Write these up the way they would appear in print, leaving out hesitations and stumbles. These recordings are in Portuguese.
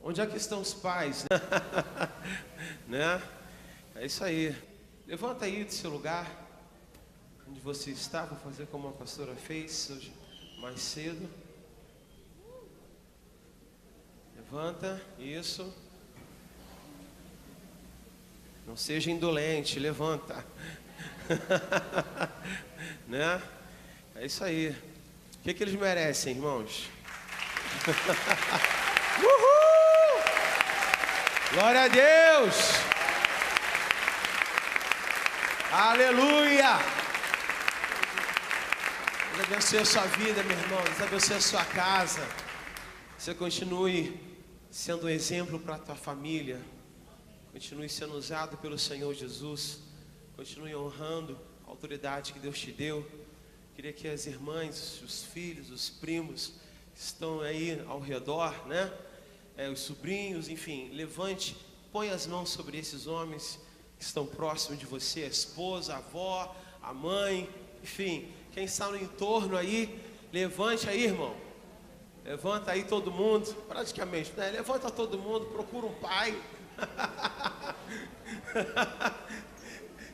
Onde é que estão os pais? Né? É isso aí. Levanta aí do seu lugar, onde você está. Vou fazer como a pastora fez hoje mais cedo. Levanta, isso. Não seja indolente, levanta. Né? É isso aí. O que eles merecem, irmãos? Uhul! Glória a Deus! Aleluia! Deus abençoe a sua vida, meu irmão. Deus abençoe a sua casa. Você continue sendo um exemplo para a tua família. Continue sendo usado pelo Senhor Jesus. Continue honrando a autoridade que Deus te deu. Queria que as irmãs, os filhos, os primos que estão aí ao redor, né? Os sobrinhos, enfim, levante, põe as mãos sobre esses homens que estão próximos de você, a esposa, a avó, a mãe, enfim, quem está no entorno aí, levante aí, irmão. Levanta aí todo mundo, praticamente, né? Levanta todo mundo, procura um pai.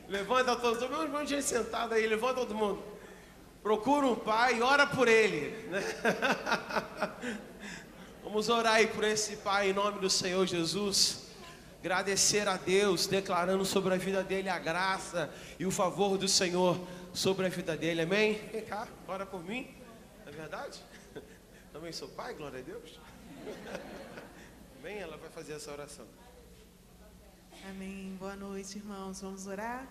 Levanta todo mundo, um monte de gente sentado aí, levanta todo mundo. Procura um pai e ora por ele, né? Vamos orar aí por esse pai em nome do Senhor Jesus. Agradecer a Deus, declarando sobre a vida dele a graça e o favor do Senhor sobre a vida dele, amém? Vem cá, ora por mim, não é verdade? Também sou pai, glória a Deus. Amém? Ela vai fazer essa oração. Amém. Boa noite, irmãos. Vamos orar?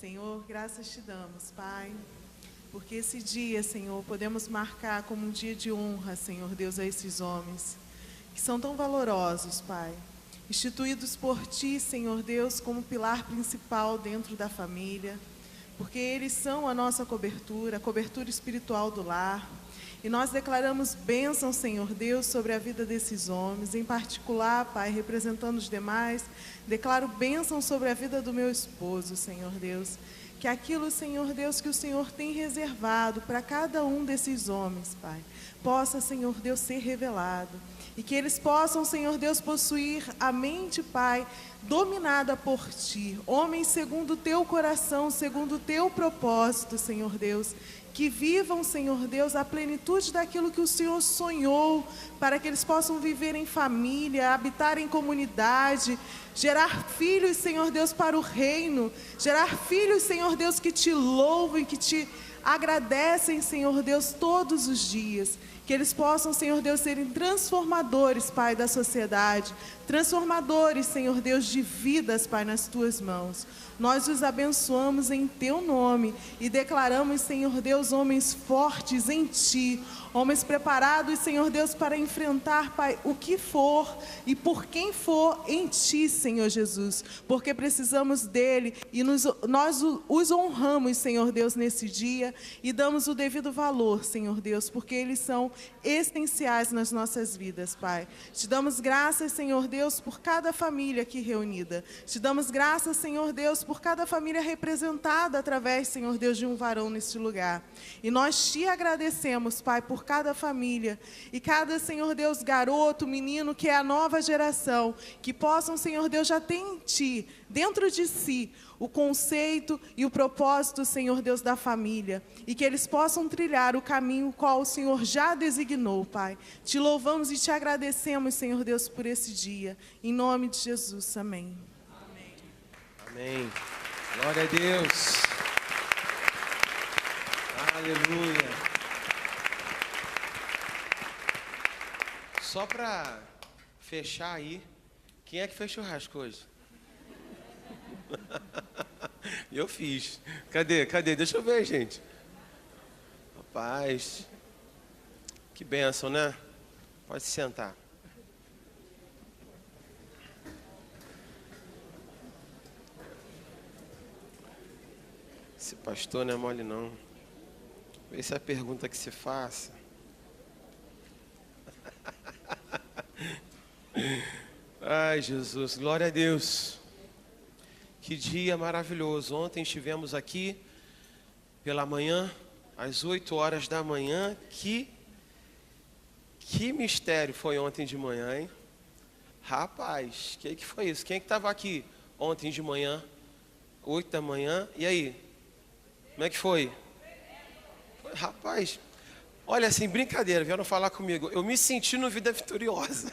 Senhor, graças te damos, Pai, porque esse dia, Senhor, podemos marcar como um dia de honra, Senhor Deus, a esses homens que são tão valorosos, Pai, instituídos por Ti, Senhor Deus, como pilar principal dentro da família, porque eles são a nossa cobertura, a cobertura espiritual do lar. E nós declaramos bênção, Senhor Deus, sobre a vida desses homens, em particular, Pai, representando os demais, declaro bênção sobre a vida do meu esposo, Senhor Deus. Que aquilo, Senhor Deus, que o Senhor tem reservado para cada um desses homens, Pai, possa, Senhor Deus, ser revelado. E que eles possam, Senhor Deus, possuir a mente, Pai, dominada por Ti. Homens segundo o Teu coração, segundo o Teu propósito, Senhor Deus. Que vivam, Senhor Deus, a plenitude daquilo que o Senhor sonhou, para que eles possam viver em família, habitar em comunidade, gerar filhos, Senhor Deus, para o reino, gerar filhos, Senhor Deus, que Te louvam, que Te agradecem, Senhor Deus, todos os dias. Que eles possam, Senhor Deus, serem transformadores, Pai, da sociedade, transformadores, Senhor Deus, de vidas, Pai, nas Tuas mãos. Nós os abençoamos em Teu nome e declaramos, Senhor Deus, homens fortes em Ti, homens preparados, Senhor Deus, para enfrentar, Pai, o que for e por quem for em Ti, Senhor Jesus, porque precisamos dEle e nós os honramos, Senhor Deus, nesse dia e damos o devido valor, Senhor Deus, porque eles são essenciais nas nossas vidas, Pai. Te damos graças, Senhor Deus, por cada família aqui reunida. Te damos graças, Senhor Deus, por cada família representada através, Senhor Deus, de um varão neste lugar. E nós Te agradecemos, Pai, por cada família e cada, Senhor Deus, garoto, menino, que é a nova geração, que possam, Senhor Deus, já ter em Ti, dentro de si, o conceito e o propósito, Senhor Deus, da família, e que eles possam trilhar o caminho qual o Senhor já designou, Pai. Te louvamos e Te agradecemos, Senhor Deus, por esse dia. Em nome de Jesus, amém. Amém. Amém. Glória a Deus. Aleluia. Só para fechar aí, quem é que fez churrasco hoje? Eu fiz. Cadê? Deixa eu ver, gente. Rapaz, que bênção, né? Pode se sentar. Esse pastor não é mole, não. Essa é a pergunta que se faça. Ai, Jesus, glória a Deus. Que dia maravilhoso. Ontem estivemos aqui pela manhã, às 8 horas da manhã. Que mistério foi ontem de manhã, hein? Rapaz, que foi isso? Quem é que estava aqui ontem de manhã, 8 da manhã? E aí? Como é que foi? Rapaz, olha assim, brincadeira, vieram falar comigo. Eu me senti no Vida Vitoriosa.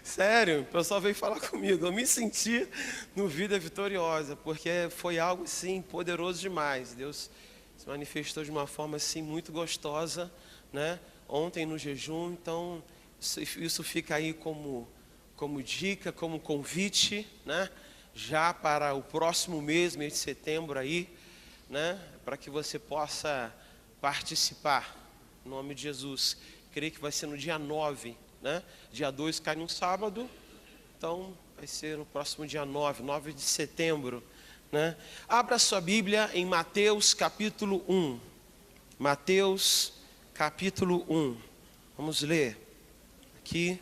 Sério, o pessoal veio falar comigo. Eu me senti no Vida Vitoriosa, porque foi algo assim poderoso demais. Deus se manifestou de uma forma assim muito gostosa, né? Ontem no jejum. Então isso fica aí como dica, como convite, né? Já para o próximo mês de setembro aí, né? Para que você possa participar, em nome de Jesus. Creio que vai ser no dia 9, né? Dia 2 cai num sábado, então vai ser no próximo dia 9 de setembro, né? Abra sua Bíblia em Mateus capítulo 1. Mateus capítulo 1. Vamos ler aqui.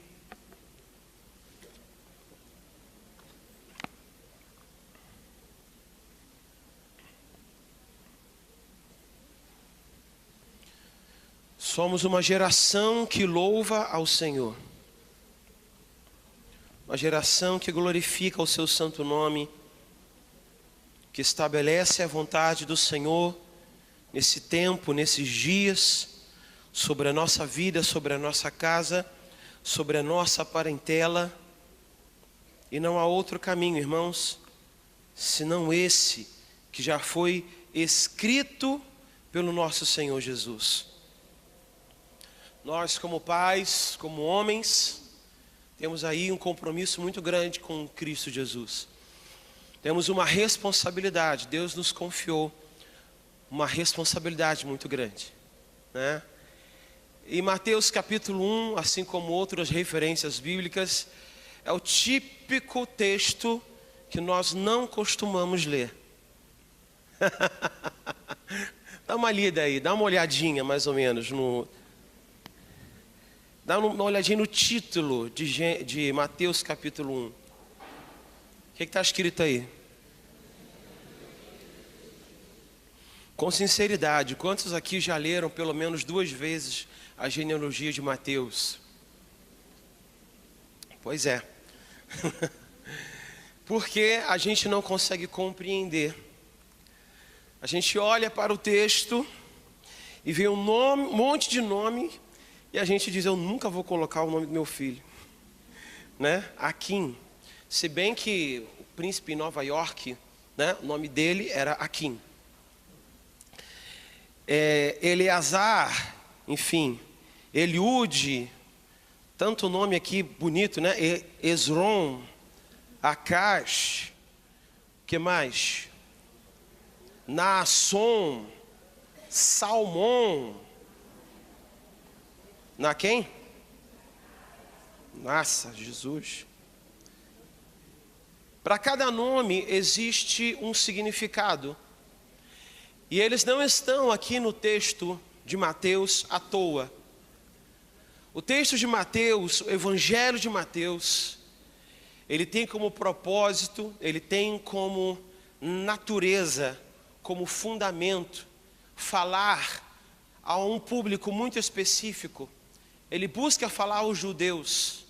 Somos uma geração que louva ao Senhor, uma geração que glorifica o seu santo nome, que estabelece a vontade do Senhor nesse tempo, nesses dias, sobre a nossa vida, sobre a nossa casa, sobre a nossa parentela. E não há outro caminho, irmãos, senão esse que já foi escrito pelo nosso Senhor Jesus. Nós, como pais, como homens, temos aí um compromisso muito grande com Cristo Jesus. Temos uma responsabilidade, Deus nos confiou uma responsabilidade muito grande, né? E Mateus capítulo 1, assim como outras referências bíblicas, é o típico texto que nós não costumamos ler. Dá uma lida aí, dá uma olhadinha mais ou menos Dá uma olhadinha no título de Mateus capítulo 1. O que está escrito aí? Com sinceridade, quantos aqui já leram pelo menos 2 vezes a genealogia de Mateus? Pois é. Porque a gente não consegue compreender. A gente olha para o texto e vê um monte de nome. E a gente diz, eu nunca vou colocar o nome do meu filho, né? Akim. Se bem que o príncipe em Nova York, né? O nome dele era Akim. Eleazar, enfim, Eliúde, tanto nome aqui bonito, né? Esrom, Acaz, que mais? Naasson, Salmão. Na quem? Nossa, Jesus. Para cada nome existe um significado. E eles não estão aqui no texto de Mateus à toa. O texto de Mateus, o Evangelho de Mateus, ele tem como propósito, ele tem como natureza, como fundamento, falar a um público muito específico. Ele busca falar aos judeus,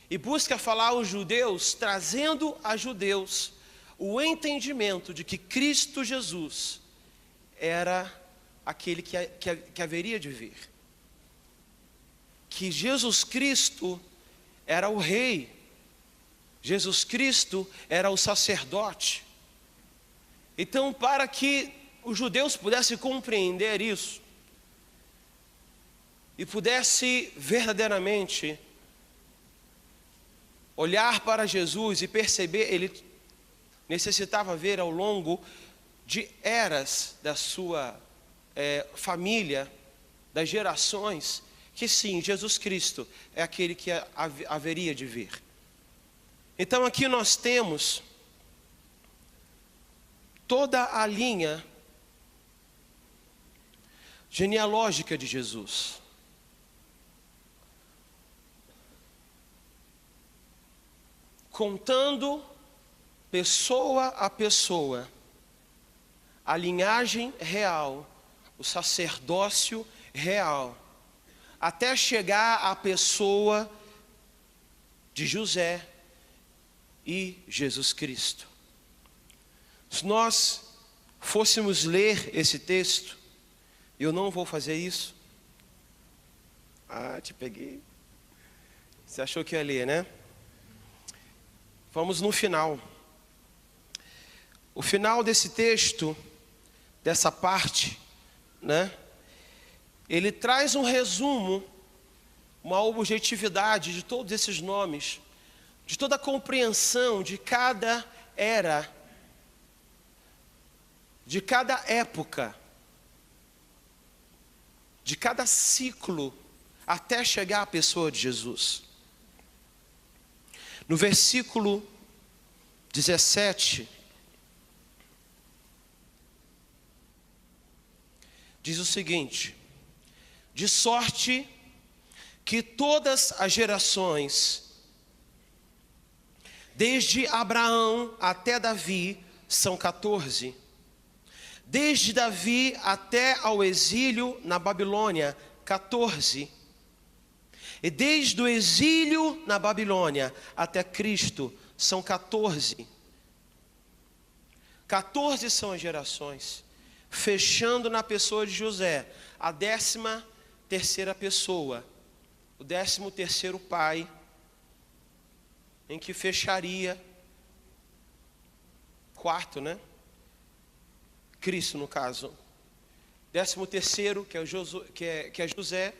e busca falar aos judeus, trazendo a judeus o entendimento de que Cristo Jesus era aquele que haveria de vir. Que Jesus Cristo era o rei, Jesus Cristo era o sacerdote. Então, para que os judeus pudessem compreender isso, e pudesse verdadeiramente olhar para Jesus e perceber, ele necessitava ver ao longo de eras da sua família, das gerações, que sim, Jesus Cristo é aquele que haveria de vir. Então aqui nós temos toda a linha genealógica de Jesus. Contando pessoa a pessoa, a linhagem real, o sacerdócio real, até chegar à pessoa de José e Jesus Cristo. Se nós fôssemos ler esse texto, eu não vou fazer isso. Te peguei. Você achou que ia ler, né? Vamos no final. O final desse texto, dessa parte, né? Ele traz um resumo, uma objetividade de todos esses nomes, de toda a compreensão de cada era, de cada época, de cada ciclo, até chegar à pessoa de Jesus. No versículo 17, diz o seguinte: de sorte que todas as gerações, desde Abraão até Davi, são 14. Desde Davi até ao exílio na Babilônia, 14. E desde o exílio na Babilônia até Cristo, são 14. 14 são as gerações, fechando na pessoa de José, a 13ª pessoa, o 13º pai, em que fecharia, quarto, né? Cristo, no caso. 13º, que é José,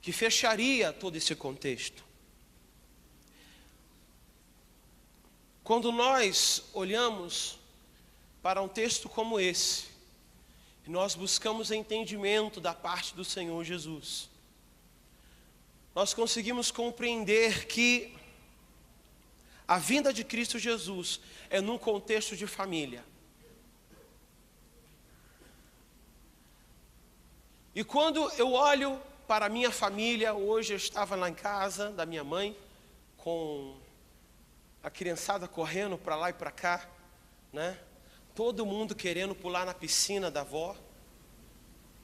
que fecharia todo esse contexto. Quando nós olhamos para um texto como esse, e nós buscamos entendimento da parte do Senhor Jesus, nós conseguimos compreender que a vinda de Cristo Jesus é num contexto de família. E quando eu olho para a minha família, hoje eu estava lá em casa da minha mãe, com a criançada correndo para lá e para cá, né? Todo mundo querendo pular na piscina da avó,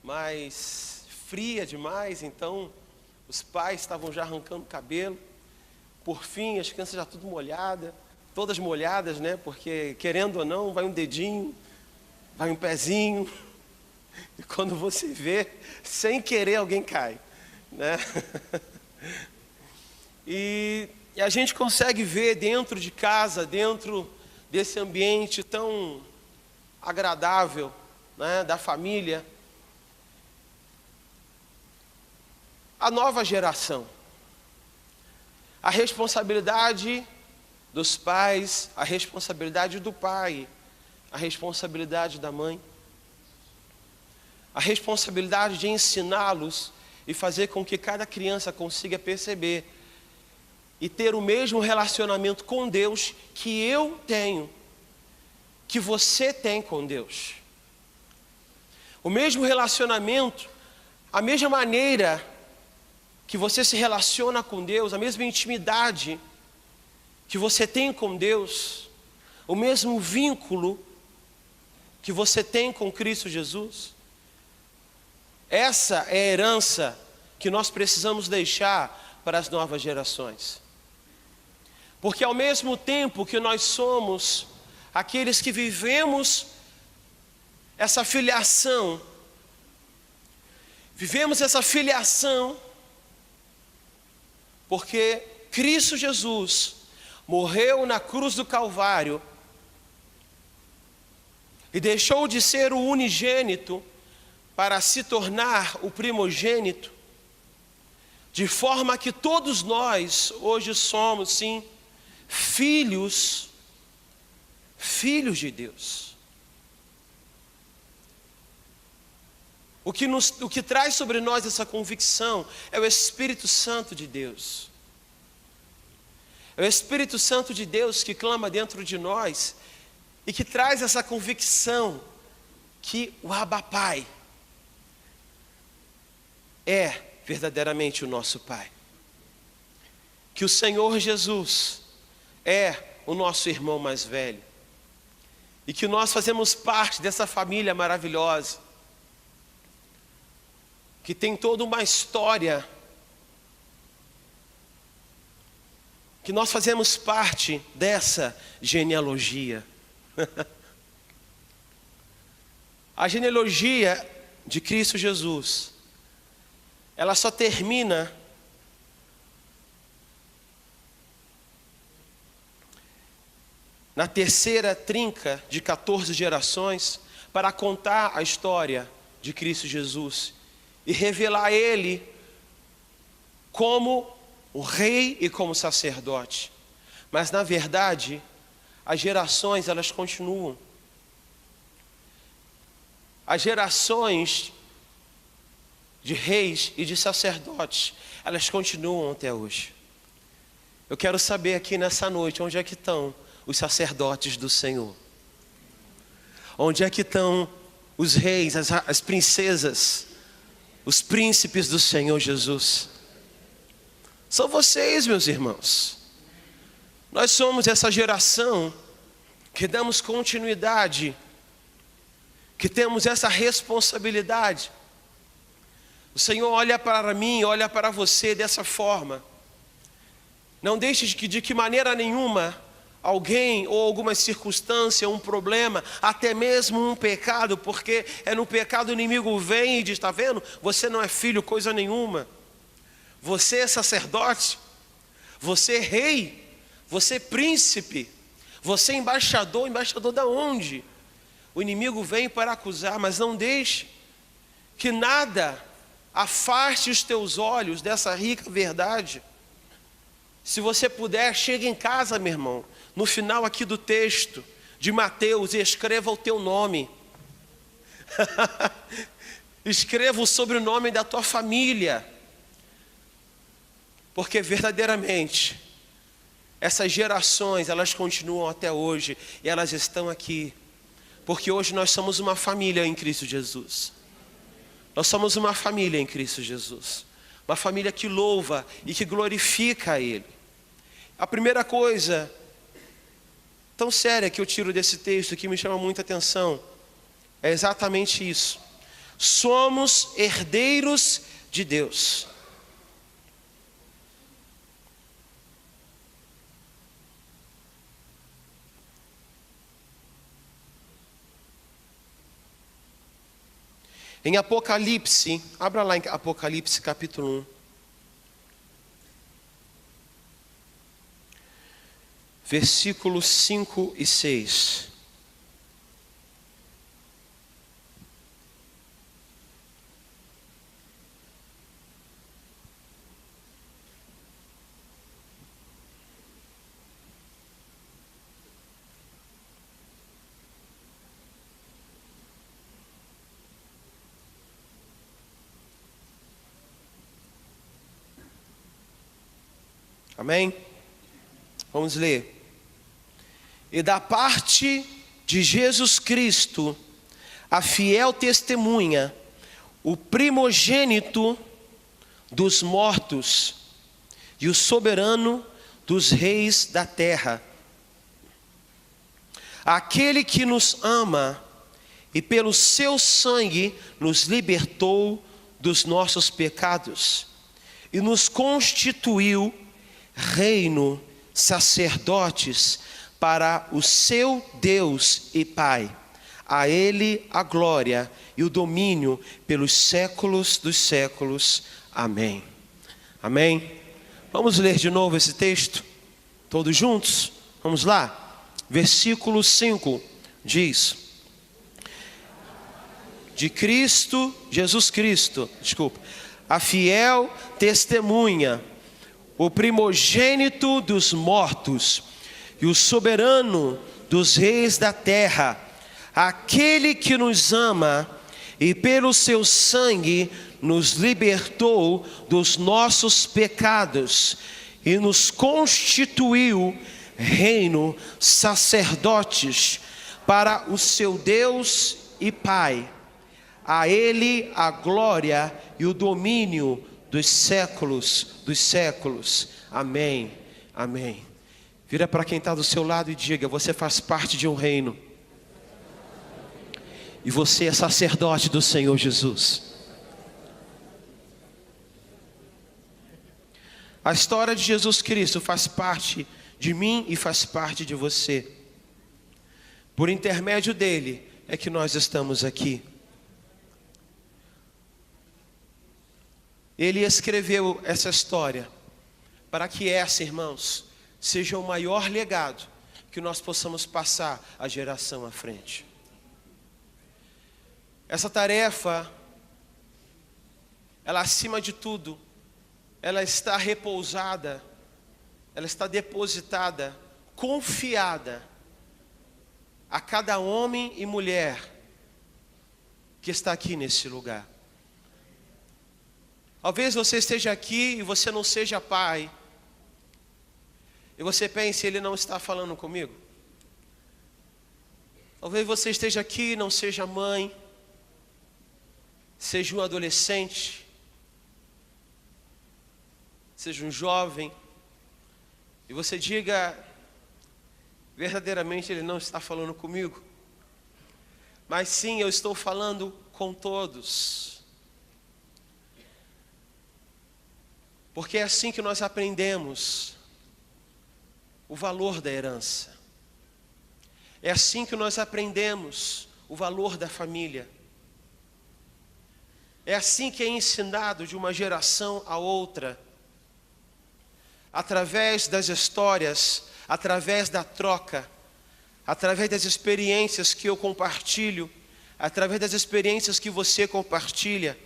mas fria demais, então os pais estavam já arrancando o cabelo. Por fim, as crianças já tudo molhadas, todas molhadas, né? Porque querendo ou não, vai um dedinho, vai um pezinho, e quando você vê, sem querer alguém cai, né? E a gente consegue ver dentro de casa, dentro desse ambiente tão agradável, né, da família, a nova geração. A responsabilidade dos pais, a responsabilidade do pai, a responsabilidade da mãe, a responsabilidade de ensiná-los e fazer com que cada criança consiga perceber e ter o mesmo relacionamento com Deus que eu tenho, que você tem com Deus. O mesmo relacionamento, a mesma maneira que você se relaciona com Deus, a mesma intimidade que você tem com Deus, o mesmo vínculo que você tem com Cristo Jesus. Essa é a herança que nós precisamos deixar para as novas gerações. Porque ao mesmo tempo que nós somos aqueles que vivemos essa filiação, porque Cristo Jesus morreu na cruz do Calvário e deixou de ser o unigênito para se tornar o primogênito, de forma que todos nós hoje somos, sim, filhos de Deus. O que traz sobre nós essa convicção é o Espírito Santo de Deus. É o Espírito Santo de Deus que clama dentro de nós e que traz essa convicção que o Abba Pai é verdadeiramente o nosso Pai. Que o Senhor Jesus é o nosso irmão mais velho. E que nós fazemos parte dessa família maravilhosa, que tem toda uma história que nós fazemos parte dessa genealogia. A genealogia de Cristo Jesus, ela só termina na terceira trinca de 14 gerações para contar a história de Cristo Jesus e revelar Ele como o rei e como sacerdote. Mas na verdade, as gerações elas continuam. As gerações de reis e de sacerdotes, elas continuam até hoje. Eu quero saber aqui nessa noite, onde é que estão os sacerdotes do Senhor? Onde é que estão os reis, as princesas, os príncipes do Senhor Jesus? São vocês, meus irmãos. Nós somos essa geração que damos continuidade, que temos essa responsabilidade. O Senhor olha para mim, olha para você dessa forma. Não deixe de que maneira nenhuma alguém ou alguma circunstância, um problema, até mesmo um pecado, porque é no pecado o inimigo vem e diz, está vendo? Você não é filho coisa nenhuma. Você é sacerdote, você é rei, você é príncipe, você é embaixador. Embaixador da onde? O inimigo vem para acusar, mas não deixe que nada afaste os teus olhos dessa rica verdade. Se você puder, chegue em casa, meu irmão, no final aqui do texto de Mateus, e escreva o teu nome. Escreva o sobrenome da tua família. Porque verdadeiramente, essas gerações, elas continuam até hoje, e elas estão aqui. Porque hoje nós somos uma família em Cristo Jesus. Nós somos uma família em Cristo Jesus. Uma família que louva e que glorifica a Ele. A primeira coisa tão séria que eu tiro desse texto, que me chama muita atenção, é exatamente isso. Somos herdeiros de Deus. Em Apocalipse, abra lá em Apocalipse capítulo 1. Versículos 5 e 6. Amém? Vamos ler. E da parte de Jesus Cristo, a fiel testemunha, o primogênito dos mortos e o soberano dos reis da terra, aquele que nos ama e pelo seu sangue nos libertou dos nossos pecados e nos constituiu reino, sacerdotes para o seu Deus e Pai. A Ele a glória e o domínio pelos séculos dos séculos. Amém. Amém. Vamos ler de novo esse texto? Todos juntos? Vamos lá. Versículo 5 diz: de Cristo, Jesus Cristo, a fiel testemunha, o primogênito dos mortos e o soberano dos reis da terra, aquele que nos ama e pelo seu sangue nos libertou dos nossos pecados e nos constituiu reino, sacerdotes para o seu Deus e Pai. A Ele a glória e o domínio dos séculos dos séculos. Amém. Amém. Vira para quem está do seu lado e diga: você faz parte de um reino. E você é sacerdote do Senhor Jesus. A história de Jesus Cristo faz parte de mim e faz parte de você. Por intermédio dele é que nós estamos aqui. Ele escreveu essa história para que essa, irmãos, seja o maior legado que nós possamos passar à geração à frente. Essa tarefa, ela acima de tudo, ela está repousada, ela está depositada, confiada a cada homem e mulher que está aqui nesse lugar. Talvez você esteja aqui e você não seja pai, e você pense, ele não está falando comigo. Talvez você esteja aqui e não seja mãe, seja um adolescente, seja um jovem, e você diga, verdadeiramente ele não está falando comigo. Mas sim, eu estou falando com todos. Porque é assim que nós aprendemos o valor da herança. É assim que nós aprendemos o valor da família. É assim que é ensinado de uma geração a outra, através das histórias, através da troca, através das experiências que eu compartilho, através das experiências que você compartilha.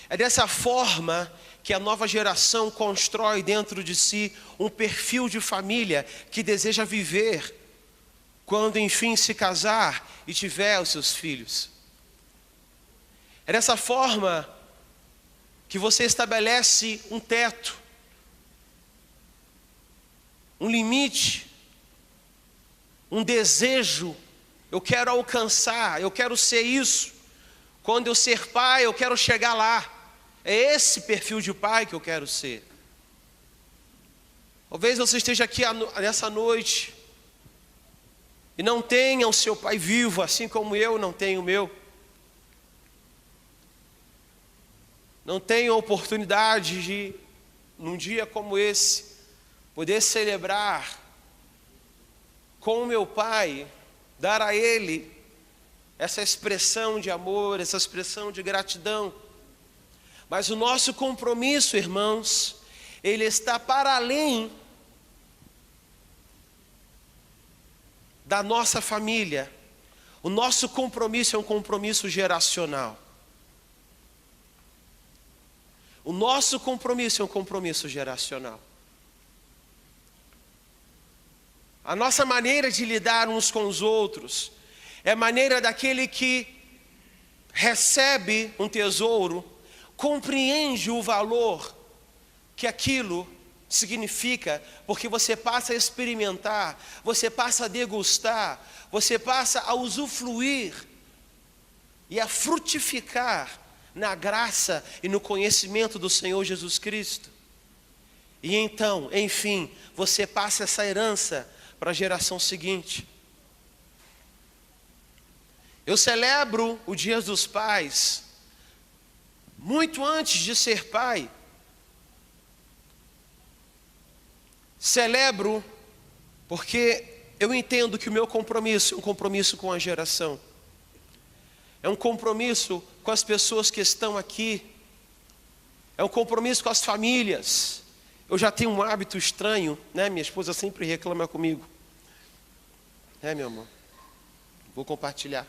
É dessa forma que a nova geração constrói dentro de si um perfil de família que deseja viver quando enfim se casar e tiver os seus filhos. É dessa forma que você estabelece um teto, um limite, um desejo. Eu quero alcançar, eu quero ser isso. Quando eu ser pai, eu quero chegar lá. É esse perfil de pai que eu quero ser. Talvez você esteja aqui nessa noite e não tenha o seu pai vivo, assim como eu não tenho o meu. Não tenho a oportunidade de, num dia como esse, poder celebrar com o meu pai, dar a ele essa expressão de amor, essa expressão de gratidão. Mas o nosso compromisso, irmãos, ele está para além da nossa família. O nosso compromisso é um compromisso geracional. O nosso compromisso é um compromisso geracional. A nossa maneira de lidar uns com os outros é a maneira daquele que recebe um tesouro, compreende o valor que aquilo significa, porque você passa a experimentar, você passa a degustar, você passa a usufruir e a frutificar na graça e no conhecimento do Senhor Jesus Cristo. E então, enfim, você passa essa herança para a geração seguinte. Eu celebro o Dia dos Pais muito antes de ser pai. Celebro porque eu entendo que o meu compromisso é um compromisso com a geração. É um compromisso com as pessoas que estão aqui. É um compromisso com as famílias. Eu já tenho um hábito estranho, né? Minha esposa sempre reclama comigo. Meu amor? Vou compartilhar.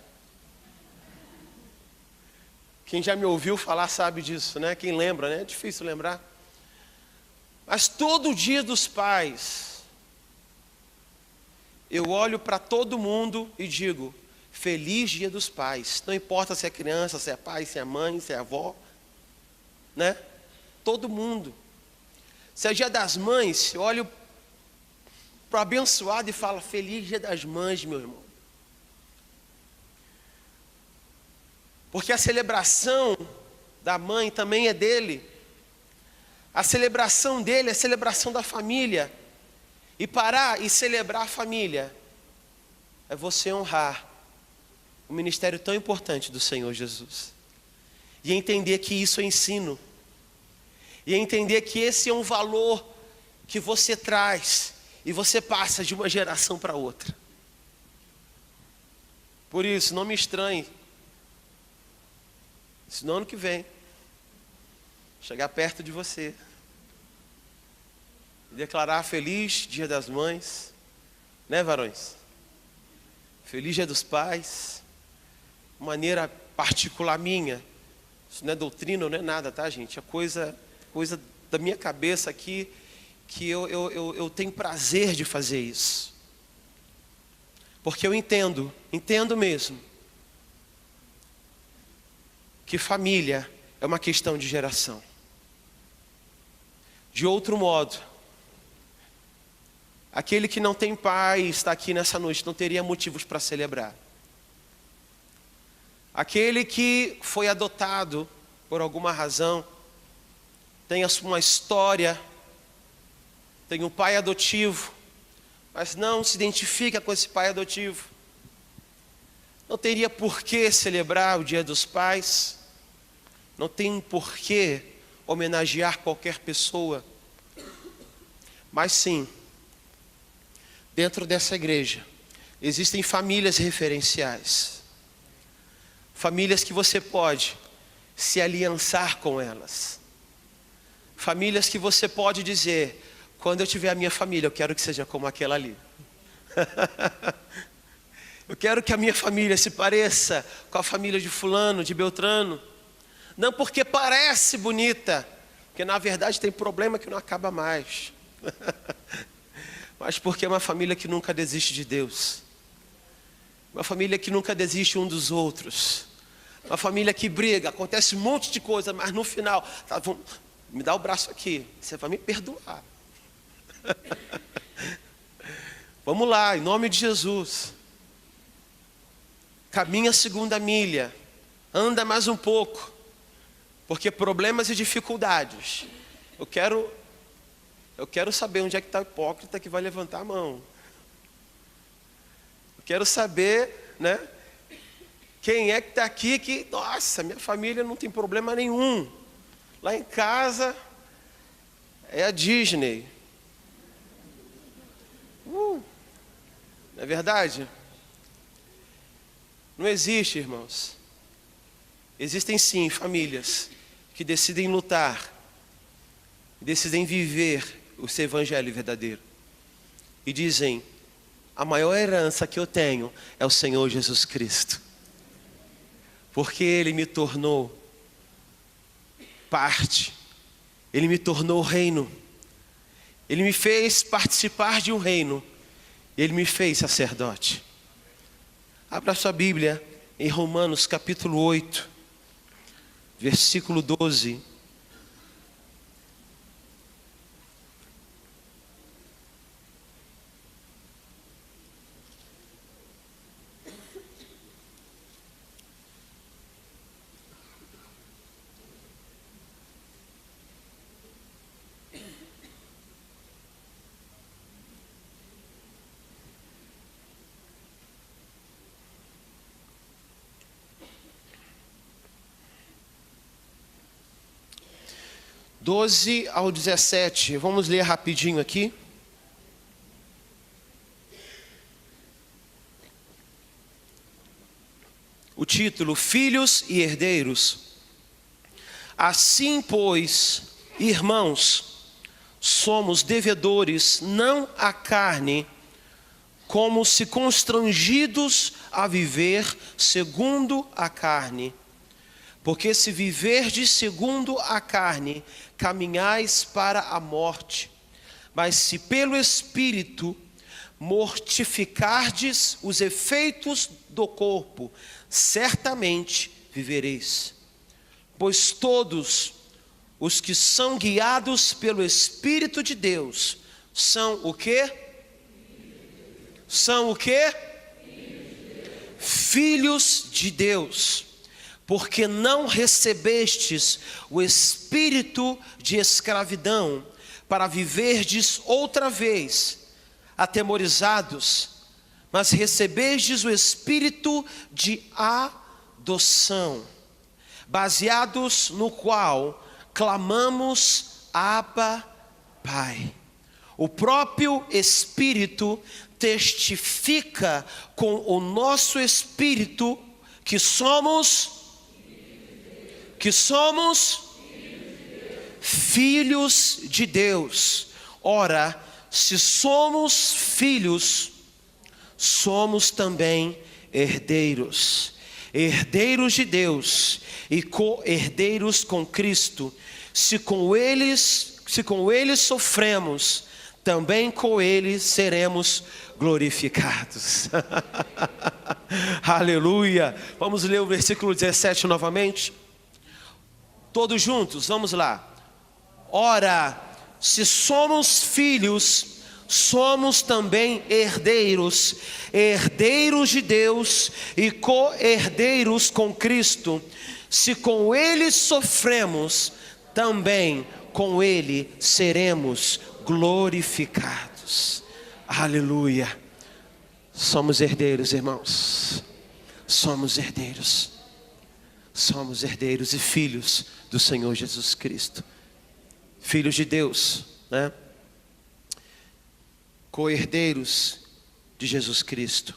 Quem já me ouviu falar sabe disso, né? Quem lembra, né? É difícil lembrar. Mas todo dia dos pais, eu olho para todo mundo e digo, feliz Dia dos Pais. Não importa se é criança, se é pai, se é mãe, se é avó, né? Todo mundo. Se é Dia das Mães, eu olho para o abençoado e falo, feliz Dia das Mães, meu irmão. Porque a celebração da mãe também é dele. A celebração dele é a celebração da família. E parar e celebrar a família é você honrar o ministério tão importante do Senhor Jesus. E entender que isso é ensino. e entender que esse é um valor que você traz e você passa de uma geração para outra. Por isso, não me estranhe se no ano que vem chegar perto de você e declarar feliz Dia das Mães, né, varões? Feliz Dia dos Pais, maneira particular minha. Isso não é doutrina, não é nada, tá, gente? É coisa da minha cabeça aqui, que eu tenho prazer de fazer isso. Porque eu entendo mesmo, que família é uma questão de geração. De outro modo, aquele que não tem pai está aqui nessa noite, não teria motivos para celebrar. Aquele que foi adotado por alguma razão, tem uma história, tem um pai adotivo, mas não se identifica com esse pai adotivo, não teria por que celebrar o Dia dos Pais, não tem por que homenagear qualquer pessoa. Mas sim, dentro dessa igreja, existem famílias referenciais. Famílias que você pode se aliançar com elas. Famílias que você pode dizer, quando eu tiver a minha família, eu quero que seja como aquela ali. Eu quero que a minha família se pareça com a família de fulano, de Beltrano. Não porque parece bonita, porque na verdade tem problema que não acaba mais. Mas porque é uma família que nunca desiste de Deus. Uma família que nunca desiste um dos outros. Uma família que briga, acontece um monte de coisa, mas no final, tá, me dá o braço aqui, você vai me perdoar. Vamos lá, em nome de Jesus. Caminha a segunda milha, anda mais um pouco, porque problemas e dificuldades. Eu quero saber onde é que está o hipócrita que vai levantar a mão. Eu quero saber, né? Quem é que está aqui que, nossa, minha família não tem problema nenhum. Lá em casa é a Disney. Não é verdade? Não existe, irmãos. Existem sim famílias que decidem lutar, decidem viver o seu evangelho verdadeiro. E dizem, a maior herança que eu tenho é o Senhor Jesus Cristo. Porque Ele me tornou parte, Ele me tornou reino, Ele me fez participar de um reino, Ele me fez sacerdote. Abra sua Bíblia em Romanos capítulo 8, versículo 12. (12 ao 17), vamos ler rapidinho aqui. O título, Filhos e Herdeiros. Assim, pois, irmãos, somos devedores, não à carne, como se constrangidos a viver segundo a carne. Porque se viverdes segundo a carne, caminhais para a morte. Mas se pelo Espírito mortificardes os efeitos do corpo, certamente vivereis. Pois todos os que são guiados pelo Espírito de Deus são o quê? São o quê? Filhos de Deus. Porque não recebestes o espírito de escravidão para viverdes outra vez atemorizados, mas recebestes o espírito de adoção, baseados no qual clamamos, Abba, Pai. O próprio Espírito testifica com o nosso espírito que somos filhos de Deus. Ora, se somos filhos, somos também herdeiros, herdeiros de Deus e co-herdeiros com Cristo. Se com Ele sofremos, também com Ele seremos glorificados. Aleluia. Vamos ler o versículo 17 novamente. Todos juntos, vamos lá. Ora, se somos filhos, somos também herdeiros, herdeiros de Deus e co-herdeiros com Cristo. Se com Ele sofremos, também com Ele seremos glorificados. Aleluia. Somos herdeiros, irmãos. Somos herdeiros. Somos herdeiros e filhos do Senhor Jesus Cristo. Filhos de Deus, né? Co-herdeiros de Jesus Cristo.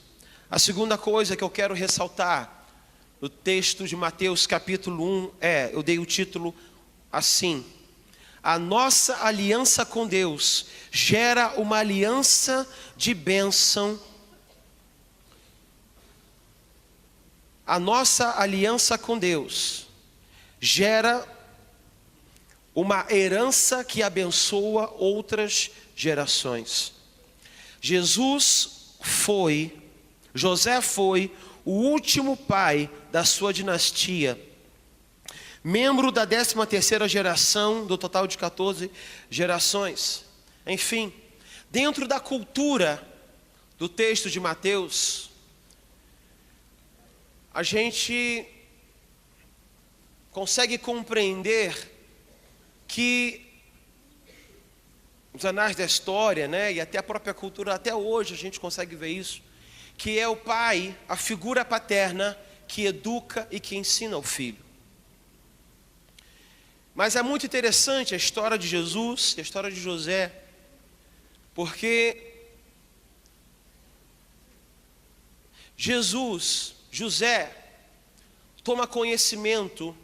A segunda coisa que eu quero ressaltar no texto de Mateus capítulo 1 eu dei o título assim: a nossa aliança com Deus gera uma aliança de bênção. A nossa aliança com Deus gera uma herança que abençoa outras gerações. José foi o último pai da sua dinastia, membro da 13ª geração, do total de 14 gerações. Enfim, dentro da cultura do texto de Mateus, a gente consegue compreender que os anais da história, né, e até a própria cultura, até hoje a gente consegue ver isso, que é o pai, a figura paterna que educa e que ensina o filho. Mas é muito interessante a história de Jesus e a história de José, porque José toma conhecimento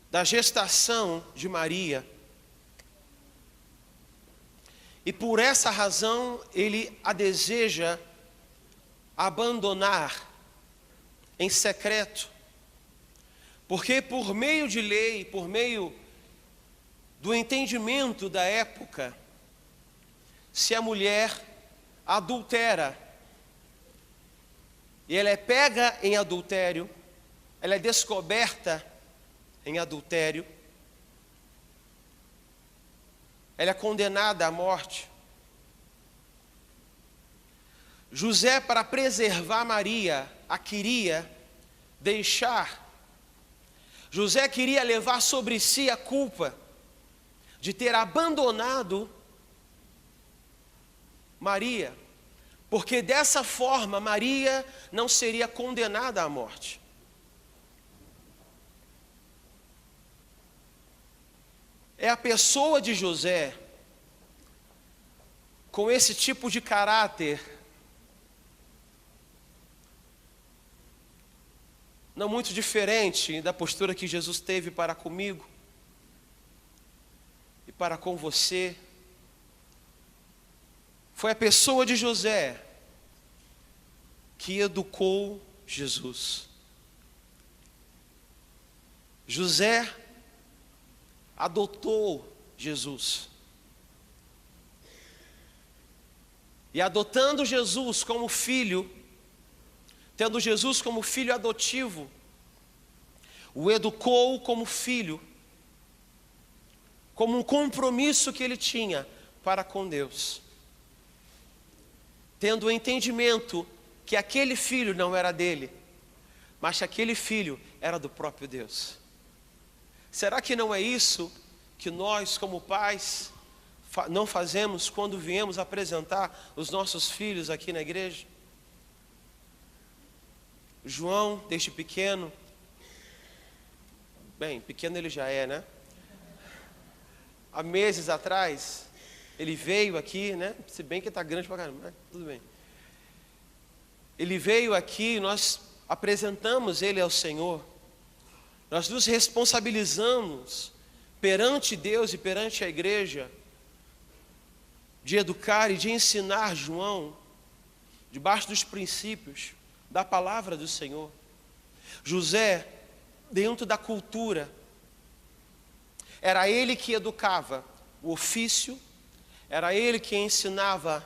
da gestação de Maria, e por essa razão ele a deseja abandonar em secreto, porque por meio de lei, por meio do entendimento da época, se a mulher adultera e ela é pega em adultério, ela é descoberta em adultério, ela é condenada à morte. José, para preservar Maria, a queria deixar. José queria levar sobre si a culpa de ter abandonado Maria, porque dessa forma Maria não seria condenada à morte. É a pessoa de José, com esse tipo de caráter, não muito diferente da postura que Jesus teve para comigo e para com você. Foi a pessoa de José que educou Jesus. José adotou Jesus. E adotando Jesus como filho, tendo Jesus como filho adotivo, o educou como filho, como um compromisso que ele tinha para com Deus, tendo o entendimento que aquele filho não era dele, mas que aquele filho era do próprio Deus. Será que não é isso que nós, como pais, não fazemos quando viemos apresentar os nossos filhos aqui na igreja? João, desde pequeno, Bem, pequeno ele já é, né? Há meses atrás, ele veio aqui, né? Se bem que está grande pra caramba, mas tudo bem. Ele veio aqui, nós apresentamos ele ao Senhor. Nós nos responsabilizamos perante Deus e perante a igreja de educar e de ensinar João debaixo dos princípios da palavra do Senhor. José, dentro da cultura, era ele que educava o ofício, era ele que ensinava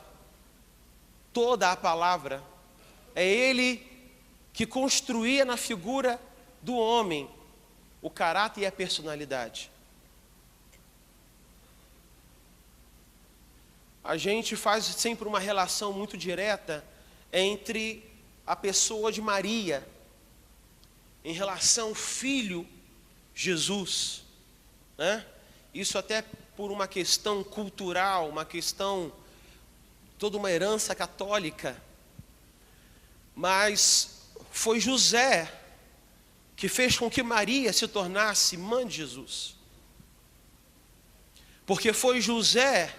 toda a palavra, é ele que construía na figura do homem o caráter e a personalidade. A gente faz sempre uma relação muito direta entre a pessoa de Maria em relação ao filho Jesus, né? Isso até por uma questão cultural, uma questão, toda uma herança católica. Mas foi José que fez com que Maria se tornasse mãe de Jesus. Porque foi José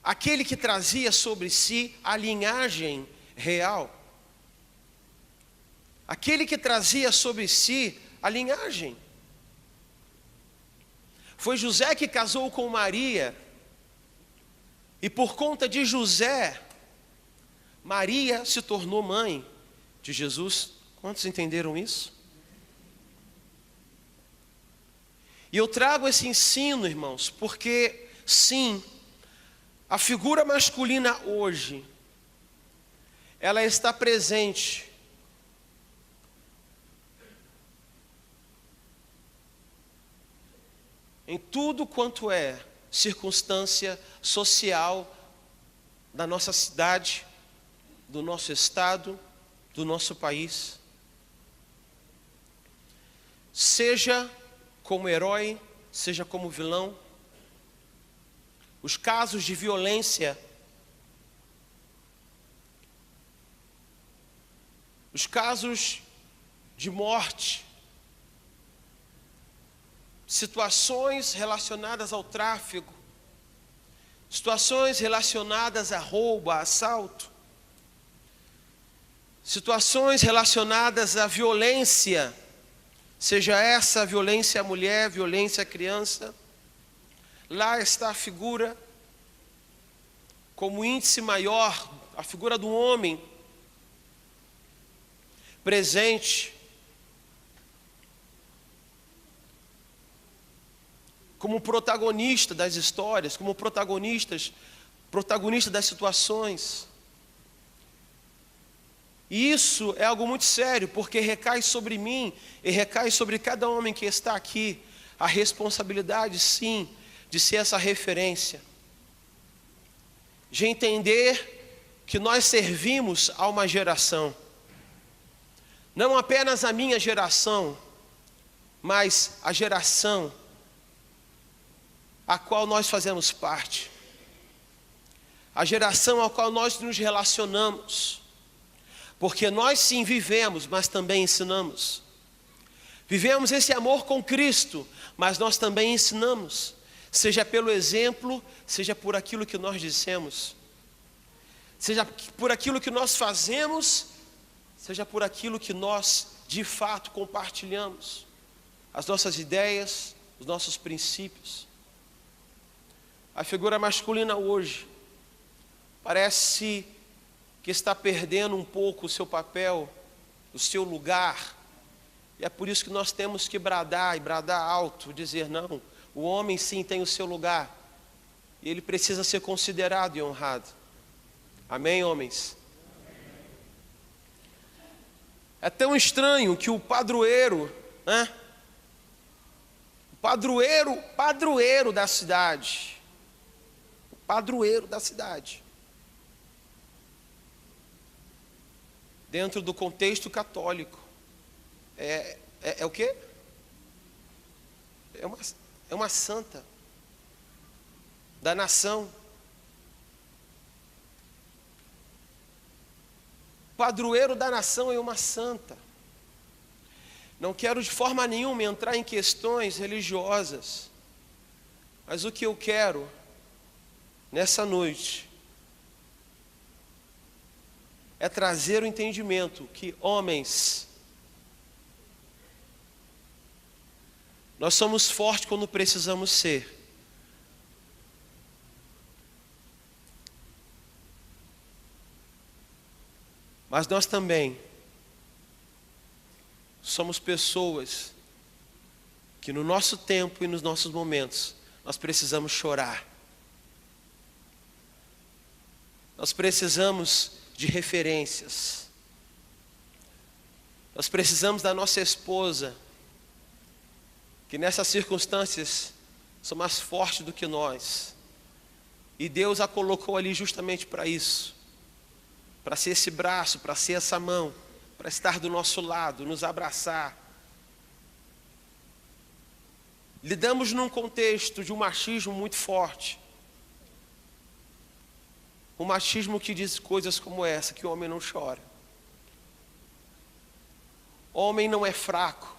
aquele que trazia sobre si a linhagem real. Aquele que trazia sobre si a linhagem. Foi José que casou com Maria. E por conta de José, Maria se tornou mãe de Jesus. Quantos entenderam isso? E eu trago esse ensino, irmãos, porque sim, a figura masculina hoje, ela está presente em tudo quanto é circunstância social da nossa cidade, do nosso estado, do nosso país. Seja como herói, seja como vilão, os casos de violência, os casos de morte, situações relacionadas ao tráfico, situações relacionadas a roubo, a assalto, situações relacionadas à violência, seja essa violência à mulher, violência à criança. Lá está a figura, como índice maior, a figura do homem presente, como protagonista das histórias, como protagonista das situações. E isso é algo muito sério, porque recai sobre mim e recai sobre cada homem que está aqui a responsabilidade, sim, de ser essa referência, de entender que nós servimos a uma geração, não apenas a minha geração, mas a geração a qual nós fazemos parte, a geração a qual nós nos relacionamos, porque nós sim vivemos, mas também ensinamos. Vivemos esse amor com Cristo, mas nós também ensinamos, seja pelo exemplo, seja por aquilo que nós dissemos, seja por aquilo que nós fazemos, seja por aquilo que nós de fato compartilhamos, as nossas ideias, os nossos princípios. A figura masculina hoje parece que está perdendo um pouco o seu papel, o seu lugar, e é por isso que nós temos que bradar, e bradar alto, dizer não, o homem sim tem o seu lugar, e ele precisa ser considerado e honrado. Amém, homens? É tão estranho que o padroeiro, né? O padroeiro da cidade, dentro do contexto católico, é o quê? É uma santa da nação. Padroeiro da nação é uma santa. Não quero de forma nenhuma entrar em questões religiosas, mas o que eu quero nessa noite é trazer o entendimento que homens, nós somos fortes quando precisamos ser. Mas nós também somos pessoas que no nosso tempo e nos nossos momentos nós precisamos chorar. Nós precisamos de referências. Nós precisamos da nossa esposa, que nessas circunstâncias são mais fortes do que nós. E Deus a colocou ali justamente para isso. Para ser esse braço, para ser essa mão, para estar do nosso lado, nos abraçar. Lidamos num contexto de um machismo muito forte. Um machismo que diz coisas como essa, que o homem não chora. Homem não é fraco.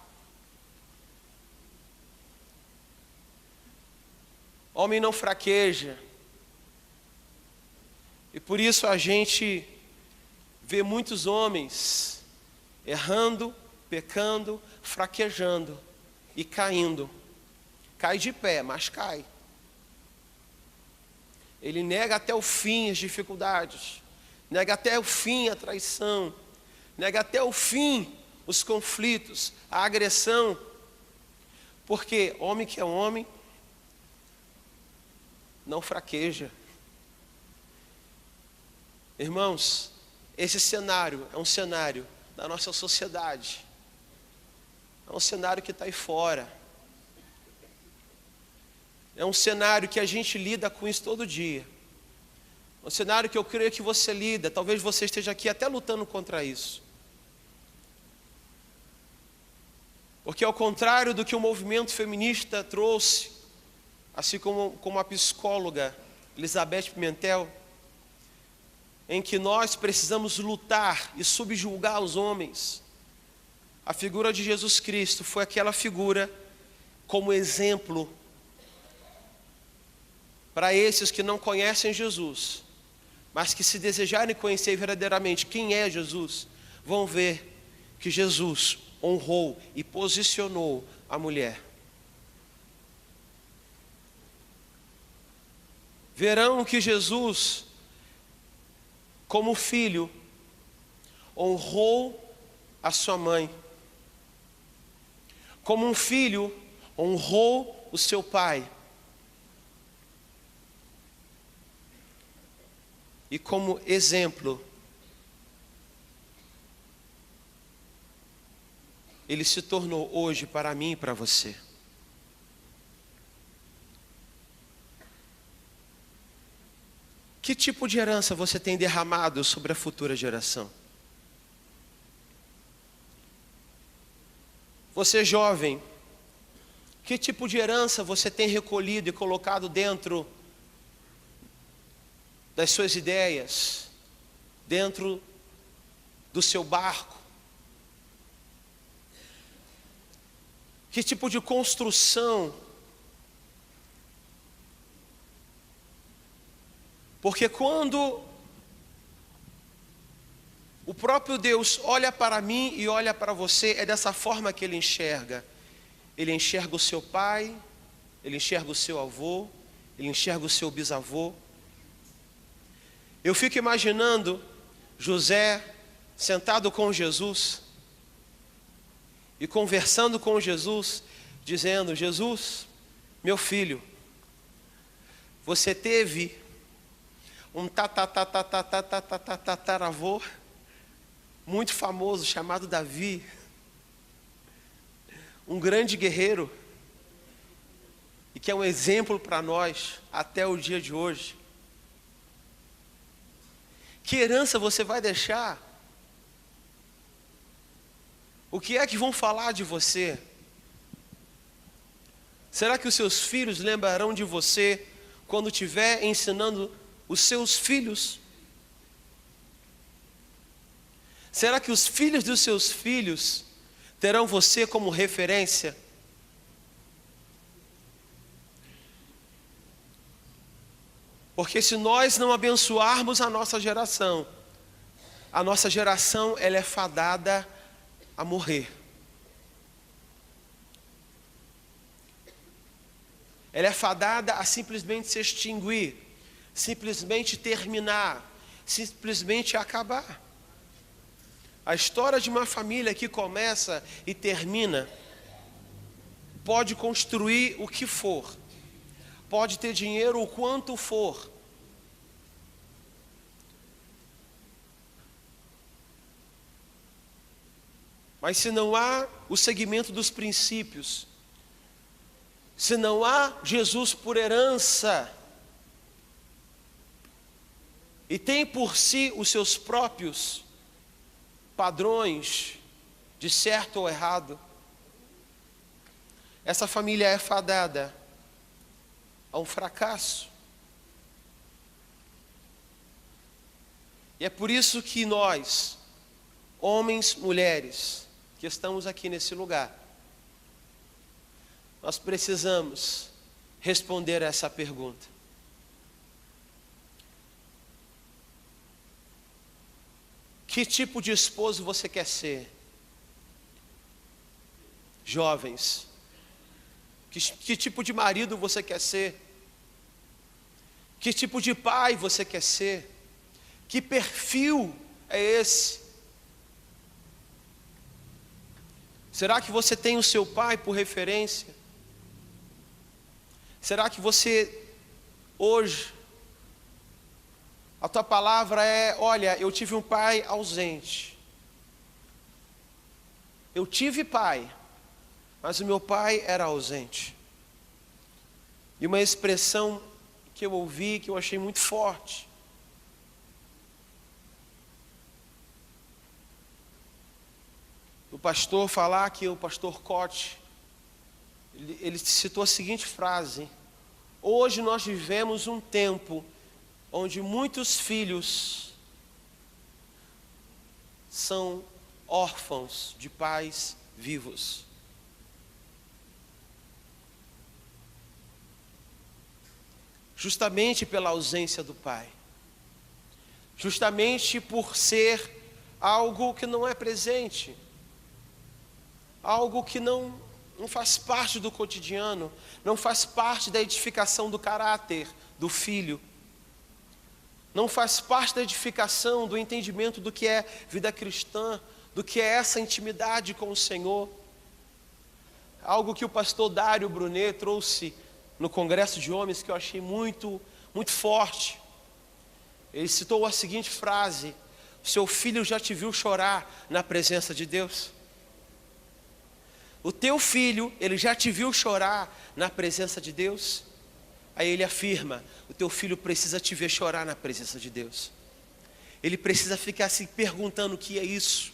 Homem não fraqueja. E por isso a gente vê muitos homens errando, pecando, fraquejando e caindo. Cai de pé, mas cai. Ele nega até o fim as dificuldades, nega até o fim a traição, nega até o fim os conflitos, a agressão. Porque homem que é homem não fraqueja. Irmãos, esse cenário é um cenário da nossa sociedade. É um cenário que está aí fora. É um cenário que a gente lida com isso todo dia. Um cenário que eu creio que você lida. Talvez você esteja aqui até lutando contra isso. Porque ao contrário do que o movimento feminista trouxe, assim como a psicóloga Elizabeth Pimentel, em que nós precisamos lutar e subjugar os homens, a figura de Jesus Cristo foi aquela figura como exemplo para esses que não conhecem Jesus, mas que se desejarem conhecer verdadeiramente quem é Jesus, vão ver que Jesus honrou e posicionou a mulher. Verão que Jesus, como filho, honrou a sua mãe. Como um filho, honrou o seu pai. E como exemplo, ele se tornou hoje para mim e para você. Que tipo de herança você tem derramado sobre a futura geração? Você jovem, que tipo de herança você tem recolhido e colocado dentro das suas ideias, dentro do seu barco? Que tipo de construção? Porque quando o próprio Deus olha para mim e olha para você, é dessa forma que Ele enxerga. Ele enxerga o seu pai, Ele enxerga o seu avô, Ele enxerga o seu bisavô. Eu fico imaginando José sentado com Jesus e conversando com Jesus, dizendo: Jesus, meu filho, você teve um tataravô muito famoso chamado Davi, um grande guerreiro, e que é um exemplo para nós até o dia de hoje. Que herança você vai deixar? O que é que vão falar de você? Será que os seus filhos lembrarão de você quando estiver ensinando os seus filhos? Será que os filhos dos seus filhos terão você como referência? Porque se nós não abençoarmos a nossa geração ela é fadada a morrer. Ela é fadada a simplesmente se extinguir, simplesmente terminar, simplesmente acabar. A história de uma família que começa e termina pode construir o que for, pode ter dinheiro o quanto for, mas se não há o segmento dos princípios, se não há Jesus por herança, e tem por si os seus próprios padrões de certo ou errado, essa família é fadada a um fracasso. E é por isso que nós, homens, mulheres, que estamos aqui nesse lugar, nós precisamos responder a essa pergunta. Que tipo de esposo você quer ser? Jovens, que tipo de marido você quer ser? Que tipo de pai você quer ser? Que perfil é esse? Será que você tem o seu pai por referência? Será que você, hoje, a tua palavra é: olha, eu tive um pai ausente. Eu tive pai, mas o meu pai era ausente. E uma expressão que eu ouvi, que eu achei muito forte: o pastor falar que o pastor Cote, ele citou a seguinte frase: hoje nós vivemos um tempo onde muitos filhos são órfãos de pais vivos. Justamente pela ausência do pai. Justamente por ser algo que não é presente. Algo que não faz parte do cotidiano, não faz parte da edificação do caráter do filho, não faz parte da edificação, do entendimento do que é vida cristã, do que é essa intimidade com o Senhor. Algo que o pastor Dário Brunet trouxe no Congresso de Homens, que eu achei muito, muito forte. Ele citou a seguinte frase: seu filho já te viu chorar na presença de Deus? O teu filho, ele já te viu chorar na presença de Deus? Aí ele afirma: o teu filho precisa te ver chorar na presença de Deus. Ele precisa ficar se perguntando o que é isso.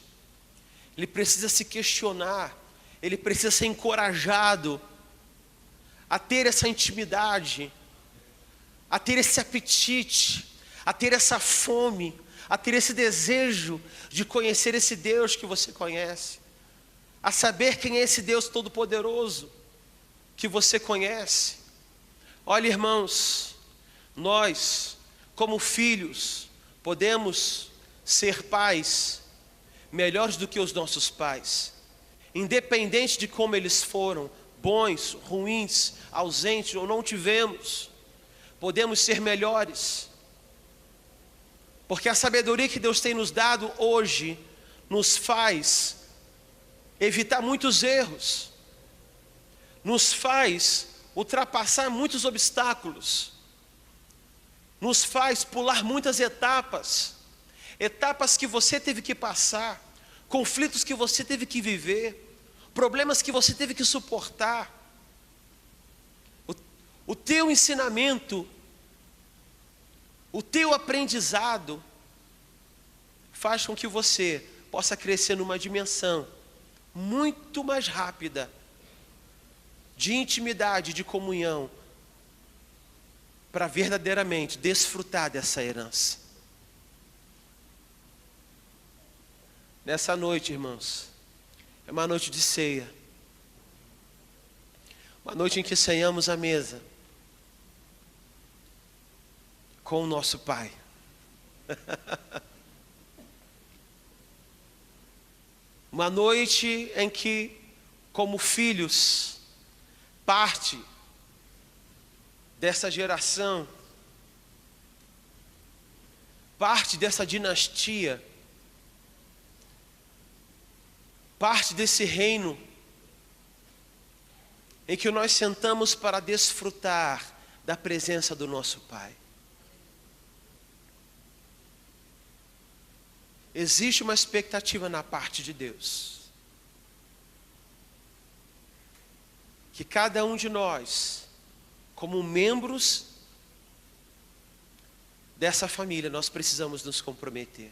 Ele precisa se questionar. Ele precisa ser encorajado a ter essa intimidade, a ter esse apetite, a ter essa fome, a ter esse desejo de conhecer esse Deus que você conhece, a saber quem é esse Deus Todo-Poderoso que você conhece. Olha, irmãos, nós, como filhos, podemos ser pais melhores do que os nossos pais, independente de como eles foram, bons, ruins, ausentes ou não tivemos, podemos ser melhores, porque a sabedoria que Deus tem nos dado hoje nos faz evitar muitos erros, nos faz ultrapassar muitos obstáculos, nos faz pular muitas etapas que você teve que passar, conflitos que você teve que viver, problemas que você teve que suportar. O teu ensinamento, o teu aprendizado faz com que você possa crescer numa dimensão muito mais rápida de intimidade, de comunhão, para verdadeiramente desfrutar dessa herança. Nessa noite, irmãos, É uma noite de ceia. Uma noite em que ceiamos à mesa com o nosso Pai. Uma noite em que, como filhos, parte dessa geração, parte dessa dinastia, parte desse reino, em que nós sentamos para desfrutar da presença do nosso Pai. Existe uma expectativa na parte de Deus, que cada um de nós, como membros dessa família, nós precisamos nos comprometer.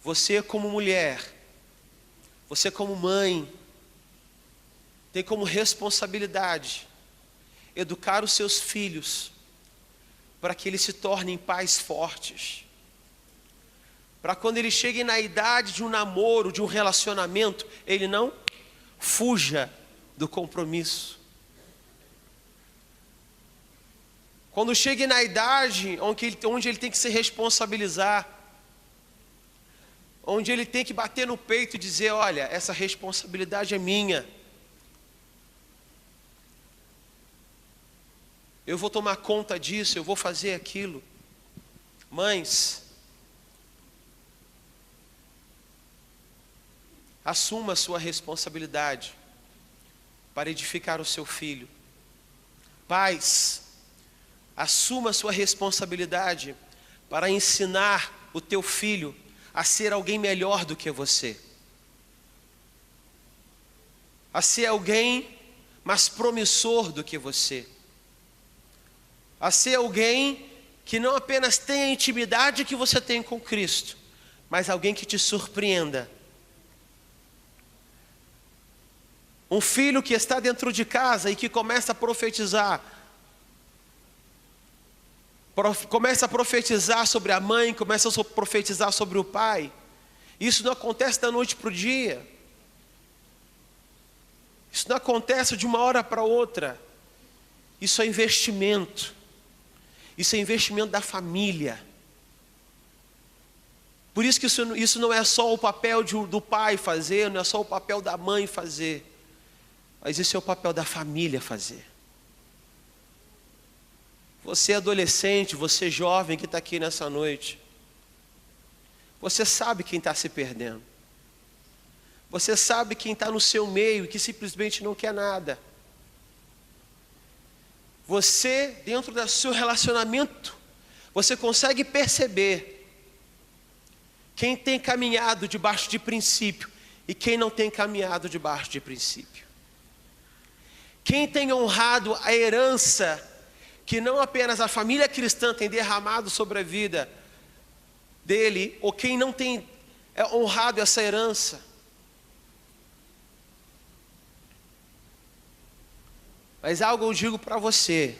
Você como mulher, você como mãe, tem como responsabilidade educar os seus filhos para que eles se tornem pais fortes. Para quando eles cheguem na idade de um namoro, de um relacionamento, ele não fuja do compromisso. Quando chegue na idade onde ele tem que se responsabilizar, onde ele tem que bater no peito e dizer, olha, essa responsabilidade é minha. Eu vou tomar conta disso, eu vou fazer aquilo. Mães, assuma a sua responsabilidade para edificar o seu filho. Pais, assuma a sua responsabilidade para ensinar o teu filho a ser alguém melhor do que você. A ser alguém mais promissor do que você. A ser alguém que não apenas tenha a intimidade que você tem com Cristo, mas alguém que te surpreenda. Um filho que está dentro de casa e que começa a profetizar. Começa a profetizar sobre a mãe, começa a profetizar sobre o pai. Isso não acontece da noite para o dia. Isso não acontece de uma hora para outra. Isso é investimento. Isso é investimento da família. Por isso que isso não é só o papel do pai fazer, não é só o papel da mãe fazer. Mas isso é o papel da família fazer. Você adolescente, você jovem que está aqui nessa noite, você sabe quem está se perdendo. Você sabe quem está no seu meio e que simplesmente não quer nada. Você, dentro do seu relacionamento, você consegue perceber quem tem caminhado debaixo de princípio e quem não tem caminhado debaixo de princípio. Quem tem honrado a herança que não apenas a família cristã tem derramado sobre a vida dele, ou quem não tem honrado essa herança. Mas algo eu digo para você.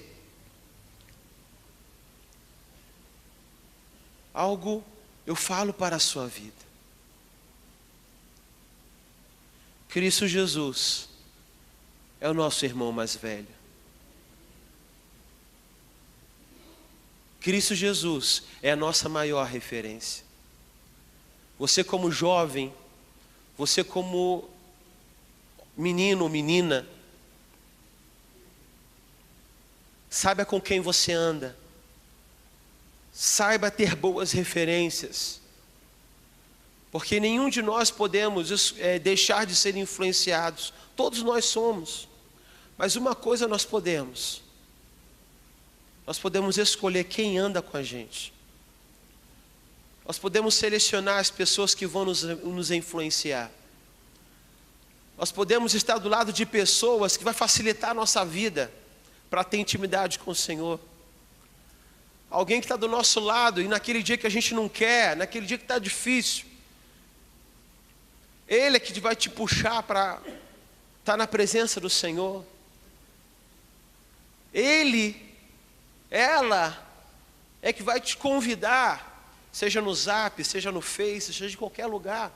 Algo eu falo para a sua vida. Cristo Jesus é o nosso irmão mais velho. Cristo Jesus é a nossa maior referência. Você como jovem, você como menino ou menina, saiba com quem você anda. Saiba ter boas referências. Porque nenhum de nós podemos deixar de ser influenciados. Todos nós somos. Mas uma coisa nós podemos. Nós podemos escolher quem anda com a gente. Nós podemos selecionar as pessoas que vão nos influenciar. Nós podemos estar do lado de pessoas que vai facilitar a nossa vida para ter intimidade com o Senhor. Alguém que está do nosso lado e naquele dia que a gente não quer, naquele dia que está difícil, Ele é que vai te puxar para estar na presença do Senhor. Ela é que vai te convidar, seja no Zap, seja no Face, seja de qualquer lugar,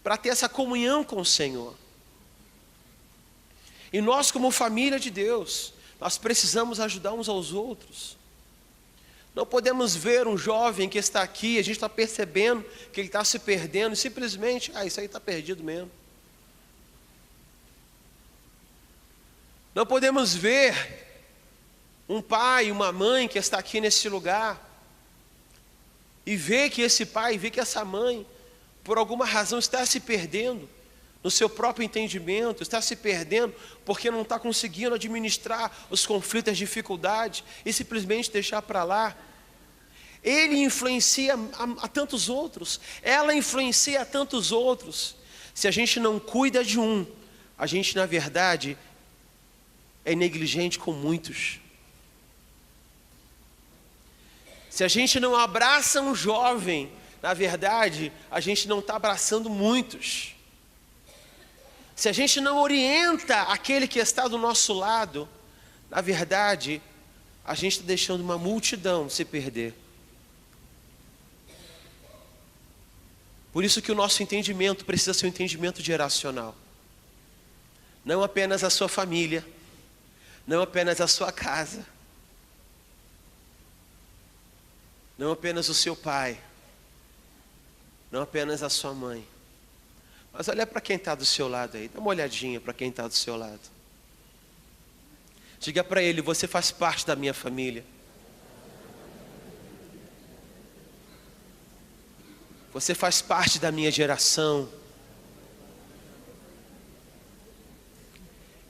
para ter essa comunhão com o Senhor. E nós, como família de Deus, nós precisamos ajudar uns aos outros. Não podemos ver um jovem que está aqui, a gente está percebendo que ele está se perdendo, e simplesmente, isso aí está perdido mesmo. Não podemos ver um pai, uma mãe que está aqui nesse lugar, e ver que esse pai, ver que essa mãe, por alguma razão está se perdendo no seu próprio entendimento, está se perdendo porque não está conseguindo administrar os conflitos, as dificuldades, e simplesmente deixar para lá. Ele influencia a tantos outros, ela influencia a tantos outros. Se a gente não cuida de um, a gente na verdade é negligente com muitos. Se a gente não abraça um jovem, na verdade a gente não está abraçando muitos. Se a gente não orienta aquele que está do nosso lado, na verdade a gente está deixando uma multidão se perder. Por isso que o nosso entendimento precisa ser um entendimento geracional. Não apenas a sua família, não apenas a sua casa, não apenas o seu pai, não apenas a sua mãe. Mas olha para quem está do seu lado aí, dá uma olhadinha para quem está do seu lado. Diga para ele: você faz parte da minha família. Você faz parte da minha geração.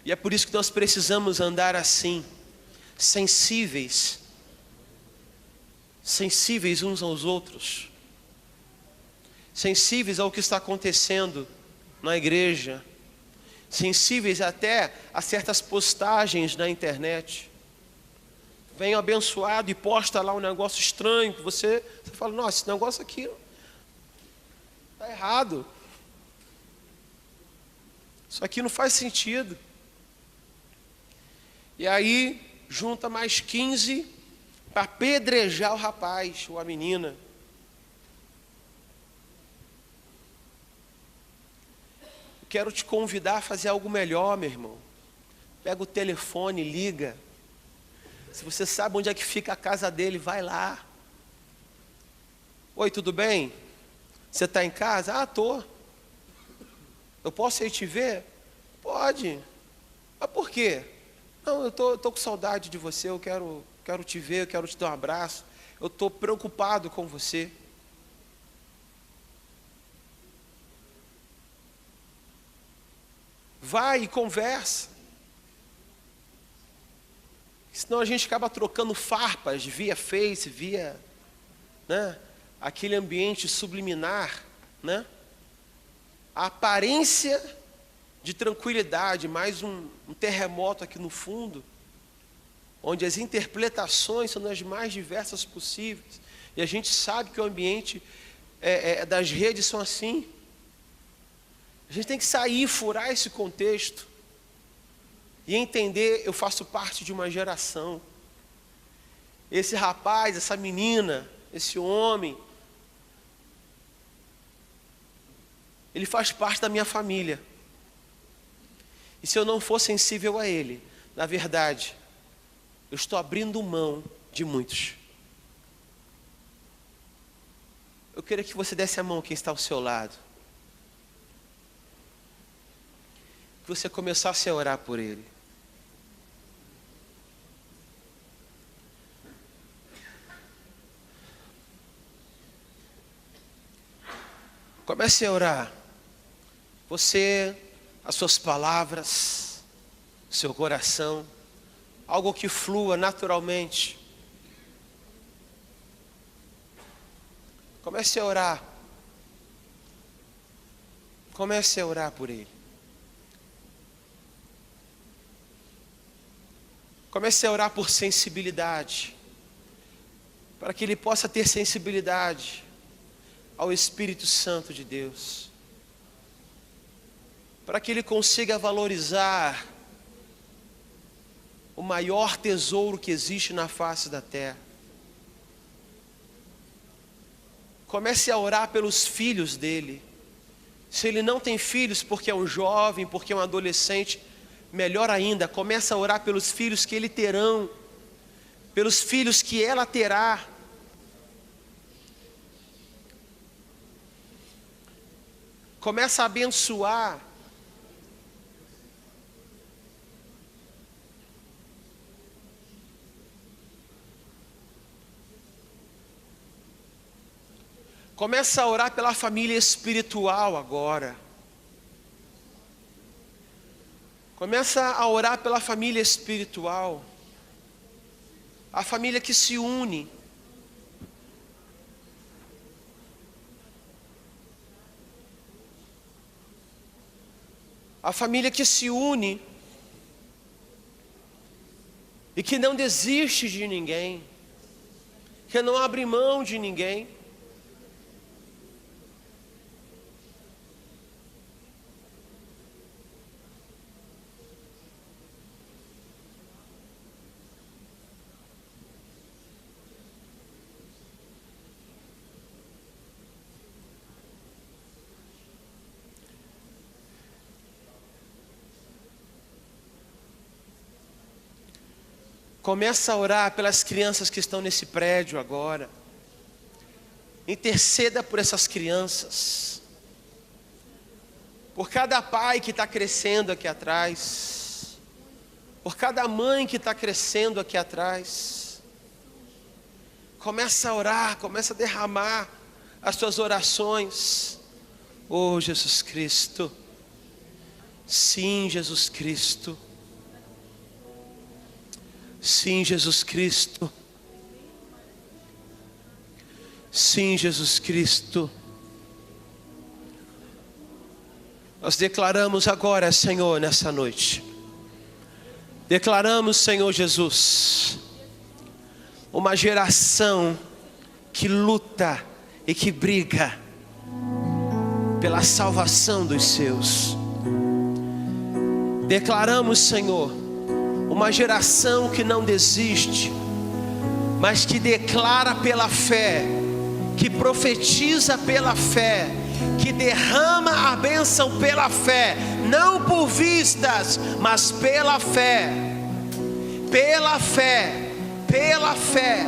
E é por isso que nós precisamos andar assim, sensíveis uns aos outros, sensíveis ao que está acontecendo na igreja, sensíveis até a certas postagens na internet. Vem abençoado e posta lá um negócio estranho, que você fala: nossa, esse negócio aqui está errado, isso aqui não faz sentido. E aí junta mais 15 para apedrejar o rapaz ou a menina. Quero te convidar a fazer algo melhor, meu irmão. Pega o telefone, liga. Se você sabe onde é que fica a casa dele, vai lá. Oi, tudo bem? Você está em casa? Tô. Eu posso ir te ver? Pode. Mas por quê? Não, eu tô com saudade de você, eu quero te ver, eu quero te dar um abraço. Eu estou preocupado com você. Vai e conversa. Senão a gente acaba trocando farpas via Face, via, aquele ambiente subliminar, A aparência de tranquilidade, mais um terremoto aqui no fundo, onde as interpretações são das mais diversas possíveis. E a gente sabe que o ambiente das redes são assim. A gente tem que sair, furar esse contexto e entender: eu faço parte de uma geração. Esse rapaz, essa menina, esse homem, ele faz parte da minha família. E se eu não for sensível a ele, na verdade, eu estou abrindo mão de muitos. Eu queria que você desse a mão a quem está ao seu lado. Que você começasse a orar por ele. Comece a orar. Você, as suas palavras, seu coração, algo que flua naturalmente. Comece a orar. Comece a orar por ele. Comece a orar por sensibilidade, para que ele possa ter sensibilidade ao Espírito Santo de Deus, para que ele consiga valorizar o maior tesouro que existe na face da terra. Comece a orar pelos filhos dele, Se ele não tem filhos, porque é um jovem, porque é um adolescente, melhor ainda, começa a orar pelos filhos que ele terão, pelos filhos que ela terá. Começa a abençoar. Começa a orar pela família espiritual agora. Começa a orar pela família espiritual. A família que se une. A família que se une e que não desiste de ninguém, que não abre mão de ninguém. Começa a orar pelas crianças que estão nesse prédio agora. Interceda por essas crianças. Por cada pai que está crescendo aqui atrás. Por cada mãe que está crescendo aqui atrás. Começa a orar, começa a derramar as suas orações. Oh, Jesus Cristo. Sim, Jesus Cristo. Sim, Jesus Cristo. Sim, Jesus Cristo. Nós declaramos agora, Senhor, nessa noite. Declaramos, Senhor Jesus, uma geração que luta e que briga pela salvação dos seus. Declaramos, Senhor, uma geração que não desiste, mas que declara pela fé, que profetiza pela fé, que derrama a bênção pela fé, não por vistas, mas pela fé. Pela fé, pela fé.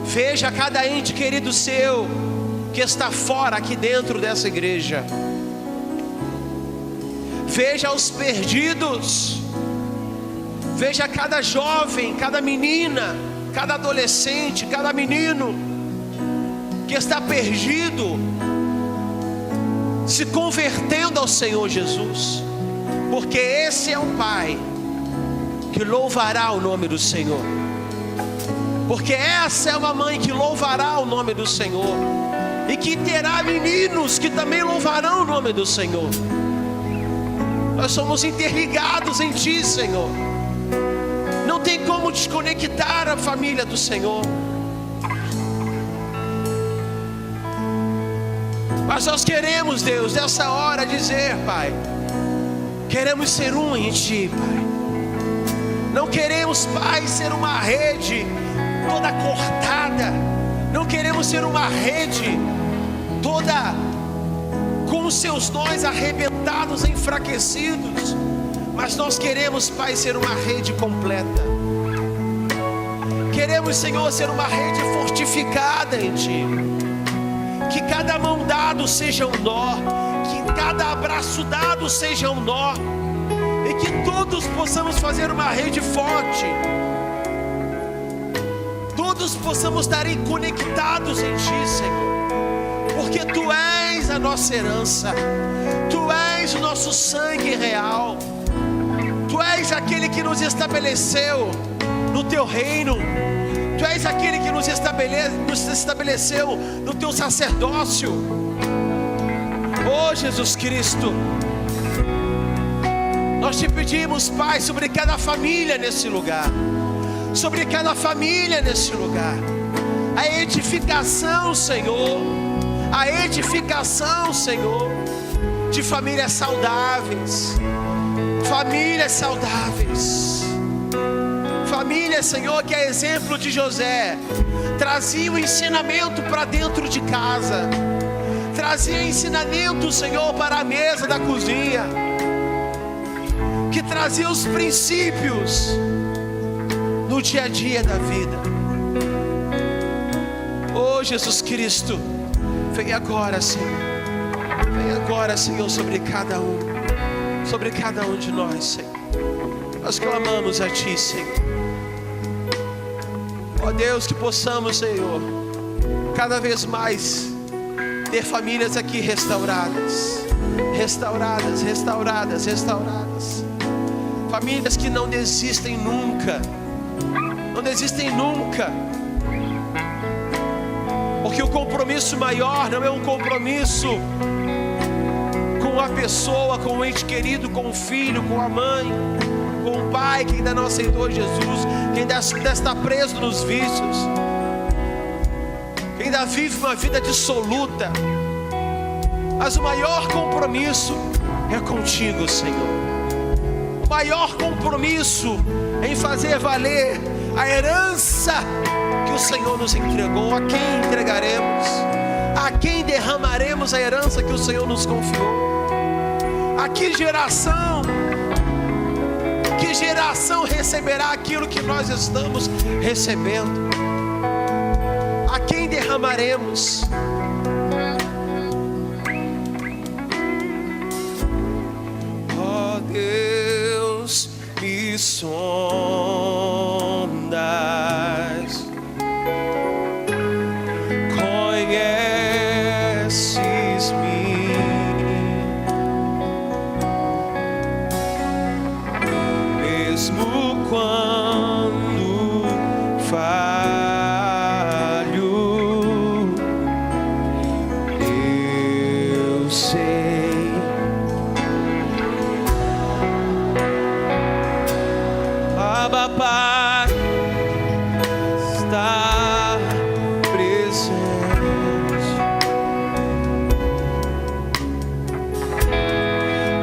Veja cada ente querido seu que está fora aqui dentro dessa igreja. Veja os perdidos. Veja cada jovem, cada menina, cada adolescente, cada menino que está perdido, se convertendo ao Senhor Jesus, porque esse é um pai que louvará o nome do Senhor, porque essa é uma mãe que louvará o nome do Senhor, e que terá meninos que também louvarão o nome do Senhor. Nós somos interligados em Ti, Senhor. Não tem como desconectar a família do Senhor. Mas nós queremos, Deus, nessa hora dizer, Pai, queremos ser um em Ti, Pai. Não queremos, Pai, ser uma rede toda cortada. Não queremos ser uma rede toda com os seus nós arrebentados, enfraquecidos. Mas nós queremos, Pai, ser uma rede completa. Queremos, Senhor, ser uma rede fortificada em Ti. Que cada mão dado seja um nó, que cada abraço dado seja um nó, e que todos possamos fazer uma rede forte. Todos possamos estar conectados em Ti, Senhor, porque Tu és a nossa herança, Tu és o nosso sangue real. Tu és aquele que nos estabeleceu no Teu reino. Tu és aquele que nos estabeleceu no Teu sacerdócio. Oh, Jesus Cristo, nós Te pedimos, Pai, sobre cada família nesse lugar, sobre cada família nesse lugar, a edificação, Senhor, a edificação, Senhor, de famílias saudáveis. Famílias saudáveis. Família, Senhor, que é exemplo de José, trazia o ensinamento para dentro de casa, trazia ensinamento, Senhor, para a mesa da cozinha, que trazia os princípios no dia a dia da vida. Oh Jesus Cristo, vem agora, Senhor. Vem agora, Senhor, sobre cada um de nós, Senhor. Nós clamamos a Ti, Senhor. Ó Deus, que possamos, Senhor, cada vez mais ter famílias aqui restauradas. Famílias que não desistem nunca. Porque o compromisso maior não é um compromisso com a pessoa, com o ente querido, com o filho, com a mãe, com o pai que ainda não aceitou Jesus, que ainda está preso nos vícios, que ainda vive uma vida dissoluta. Mas o maior compromisso é contigo, Senhor. O maior compromisso é em fazer valer a herança que o Senhor nos entregou. A quem entregaremos? A quem derramaremos a herança que o Senhor nos confiou? A que geração receberá aquilo que nós estamos recebendo? A quem derramaremos? Ó Deus, me sondas, conheces-me, mesmo quando falho, eu sei. Abba, Pai, está presente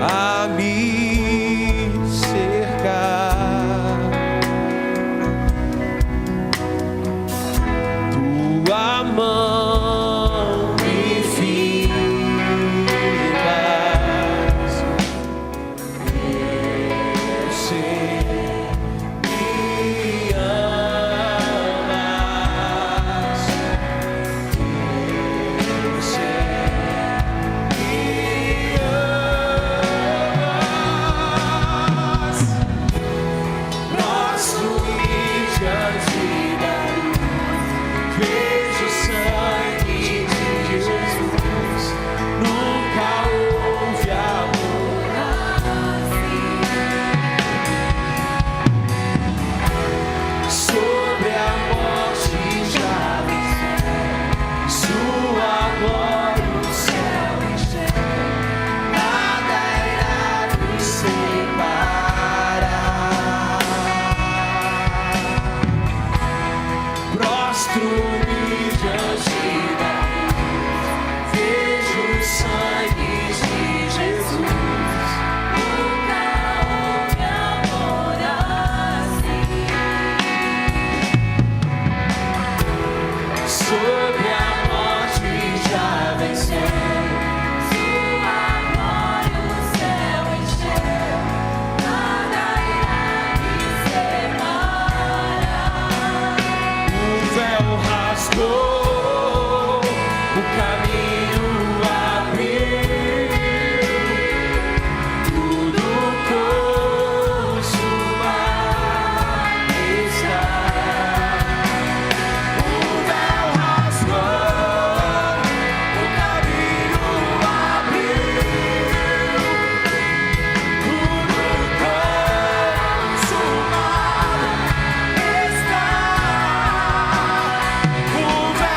a me cercar. Tua mão me firmas, eu sei, me amas, eu sei, me amas. Prostro diante da luz, vejo o sangue de Jesus. Nunca houve amor assim. Sobre a morte já venceu, sua glória o céu encheu. Nada irá nos separar. Prostro-me diante da cruz, vejo o sangue de Jesus. Nunca houve amor assim. Sobre a morte já venceu, sua glória o céu encheu. Nada irá nos separar. O véu rasgou, o caminho abriu, tudo consumado está. O véu rasgou, o caminho abriu, tudo consumado está. O véu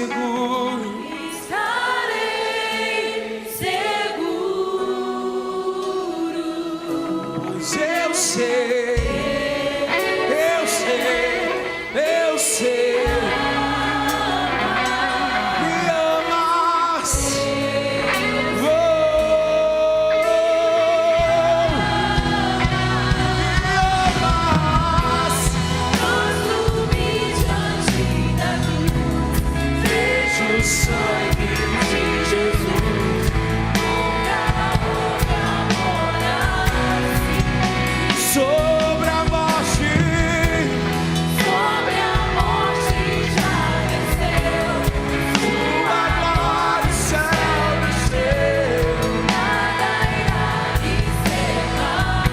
seguro. Estarei seguro, Pois eu sei, eu sei, eu sei. Me amas. Oh, me amas. construí diante da cruz, Vejo o sangue de Jesus nunca houve amor assim. sobre a morte. Sobre a morte já venceu, Tua glória, céu desceu. nada irá me separar.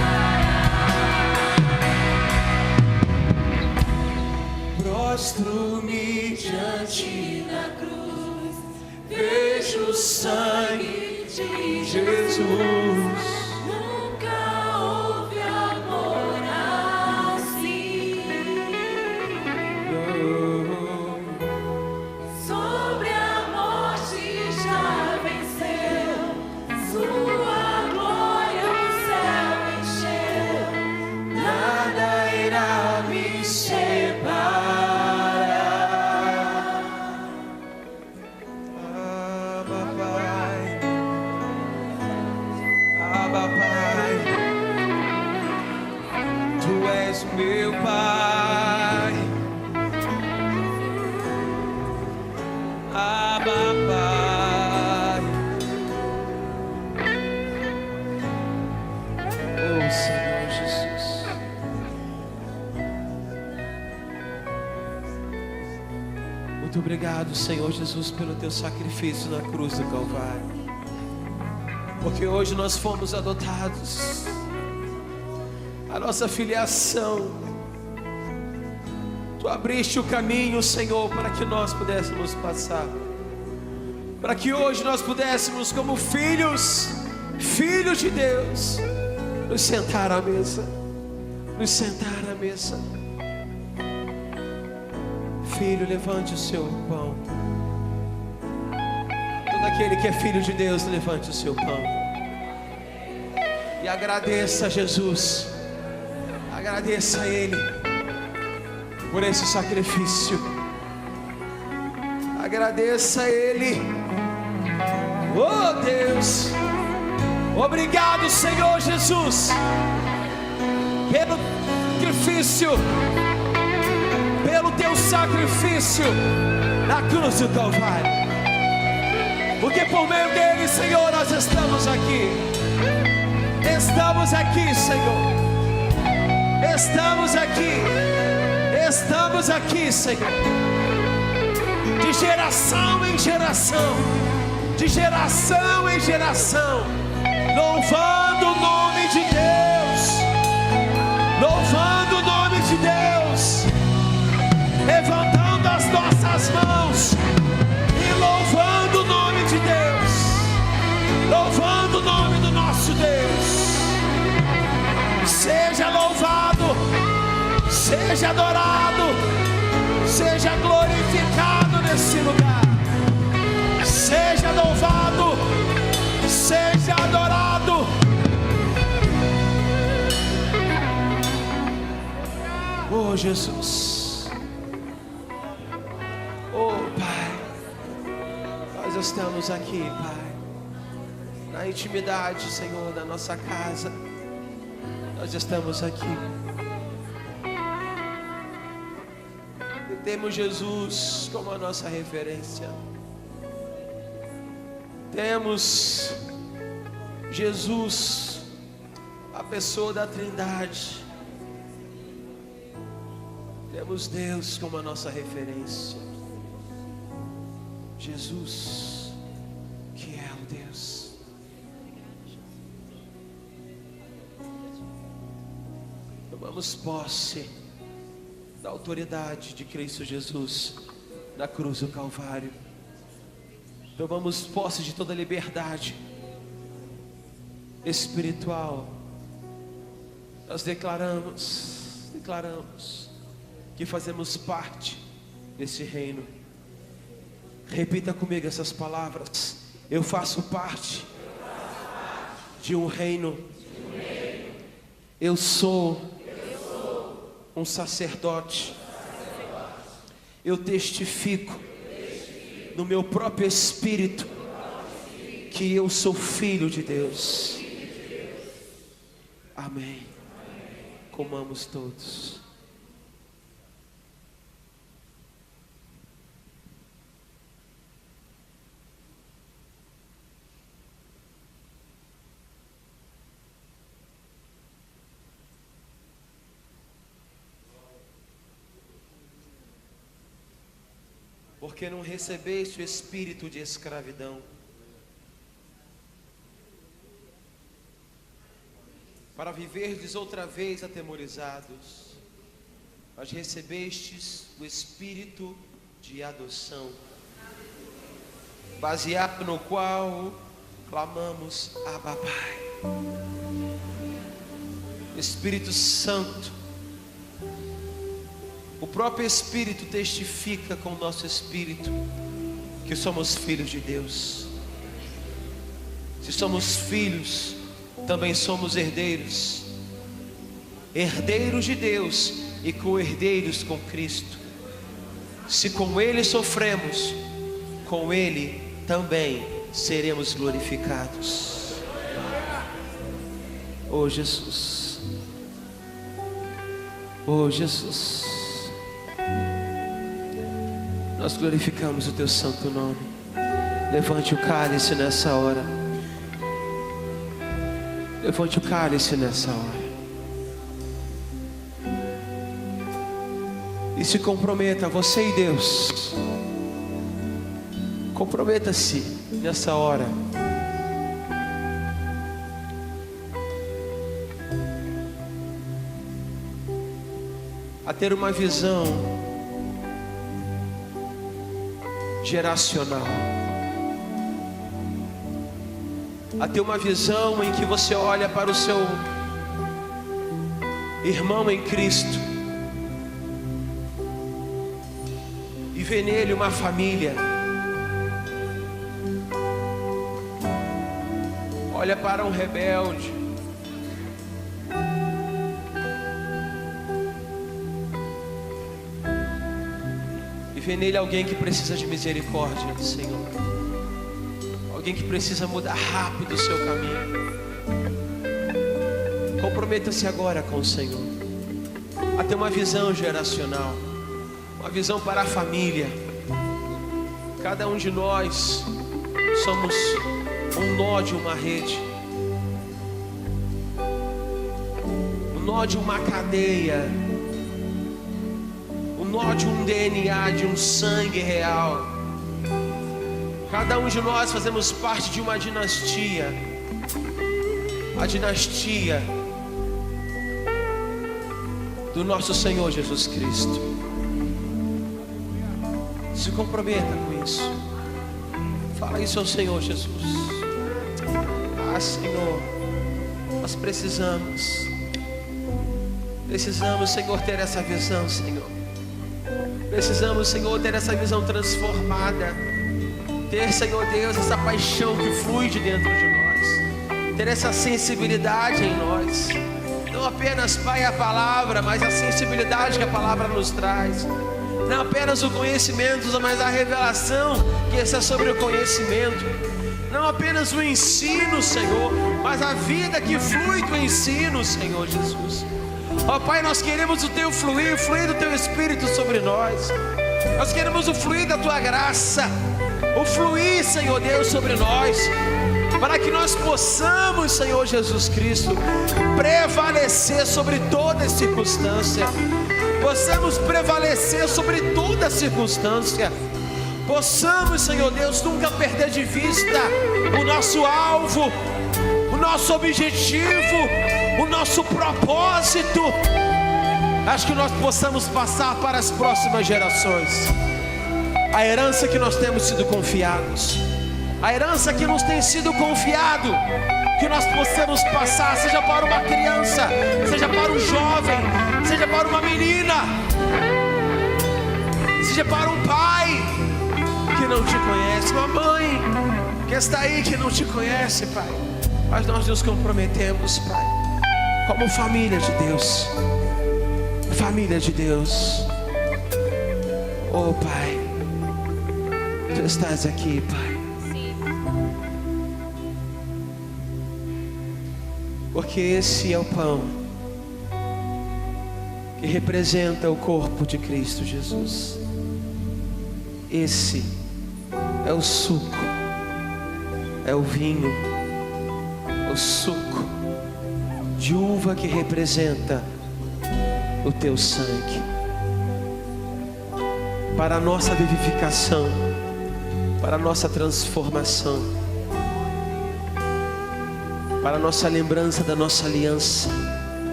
Prostro-me diante da cruz, vejo o sangue de Jesus. Nunca houve amor assim. Sobre a morte já venceu, sua glória o céu encheu, Nada irá me separar. Abba, Pai. Abba, Pai. Tu és o meu Pai. Abba, Pai. Oh, Senhor Jesus. Muito obrigado, Senhor Jesus, pelo teu sacrifício na cruz do Calvário. Porque hoje nós fomos adotados. A nossa filiação. Tu abriste o caminho, Senhor, para que nós pudéssemos passar. Para que hoje nós pudéssemos, como filhos de Deus, nos sentar à mesa. Nos sentar à mesa. Filho, levante o seu pão. Todo aquele que é filho de Deus, levante o seu pão. E agradeça a Jesus. Agradeça a Ele por esse sacrifício. Agradeça a Ele. Oh Deus, obrigado, Senhor Jesus, pelo sacrifício, pelo teu sacrifício na cruz do Calvário. Porque por meio dele, Senhor, nós estamos aqui. Estamos aqui, Senhor. Estamos aqui. Estamos aqui, Senhor. De geração em geração. De geração em geração. Louvando o nome de Deus. Louvando o nome de Deus. Levantando as nossas mãos. E louvando o nome de Deus. Louvando o nome do nosso Deus. Seja louvado, seja adorado, seja glorificado nesse lugar. Seja louvado, seja adorado. Oh Jesus, oh Pai, nós estamos aqui, Pai, na intimidade, Senhor, da nossa casa. Nós estamos aqui. E temos Jesus como a nossa referência. Temos Jesus, a pessoa da Trindade. Temos Deus como a nossa referência. Jesus, que é o Deus. Tomamos posse da autoridade de Cristo Jesus na cruz do Calvário. Tomamos posse de toda liberdade espiritual. Nós declaramos que fazemos parte desse reino. Repita comigo essas palavras. Eu faço parte de um reino. Eu sou um sacerdote. Eu testifico no meu próprio espírito que eu sou filho de Deus. Amém. Comamos todos. Porque não recebeste o espírito de escravidão para viverdes outra vez atemorizados, mas recebestes o espírito de adoção, baseado no qual clamamos: Abba, Pai. Espírito Santo, o próprio Espírito testifica com o nosso espírito que somos filhos de Deus. Se somos filhos, também somos herdeiros, herdeiros de Deus e co-herdeiros com Cristo. Se com Ele sofremos, com Ele também seremos glorificados. Oh Jesus, oh Jesus, nós glorificamos o Teu santo nome. Levante o cálice nessa hora. Levante o cálice nessa hora. E se comprometa, você e Deus. Comprometa-se nessa hora. A ter uma visão geracional, a ter uma visão em que você olha para o seu irmão em Cristo e vê nele uma família. Olha para um rebelde e vê nele alguém que precisa de misericórdia do Senhor, alguém que precisa mudar rápido o seu caminho. Comprometa-se agora com o Senhor a ter uma visão geracional, uma visão para a família. Cada um de nós somos um nó de uma rede, um nó de uma cadeia, um nó de um DNA, de um sangue real. Cada um de nós fazemos parte de uma dinastia, a dinastia do nosso Senhor Jesus Cristo. Se comprometa com isso. Fala isso ao Senhor Jesus. Ah, Senhor, nós precisamos, Senhor, ter essa visão, Senhor. Precisamos, Senhor, ter essa visão transformada. Ter, Senhor Deus, essa paixão que flui de dentro de nós. Ter essa sensibilidade em nós. Não apenas, Pai, a palavra, mas a sensibilidade que a palavra nos traz. Não apenas o conhecimento, mas a revelação que essa é sobre o conhecimento. Não apenas o ensino, Senhor, mas a vida que flui do ensino, Senhor Jesus. Ó Pai, nós queremos o Teu fluir, o fluir do Teu Espírito sobre nós. Nós queremos o fluir da Tua graça, o fluir, Senhor Deus, sobre nós, para que nós possamos, Senhor Jesus Cristo, prevalecer sobre toda circunstância. Possamos prevalecer sobre toda circunstância. Possamos, Senhor Deus, nunca perder de vista o nosso alvo, o nosso objetivo, o nosso propósito. Acho que nós possamos passar para as próximas gerações a herança que nós temos sido confiados, a herança que nos tem sido confiado, que nós possamos passar, seja para uma criança, seja para um jovem, seja para uma menina, seja para um pai que não não te conhece, mamãe que está aí que não te conhece, Pai. Mas nós nos comprometemos, Pai, como família de Deus. Família de Deus. Oh, Pai, Tu estás aqui, Pai. Porque esse é o pão que representa o corpo de Cristo Jesus. Esse é o suco, é o vinho, o suco de uva que representa o Teu sangue, para a nossa vivificação, para a nossa transformação, para a nossa lembrança da nossa aliança,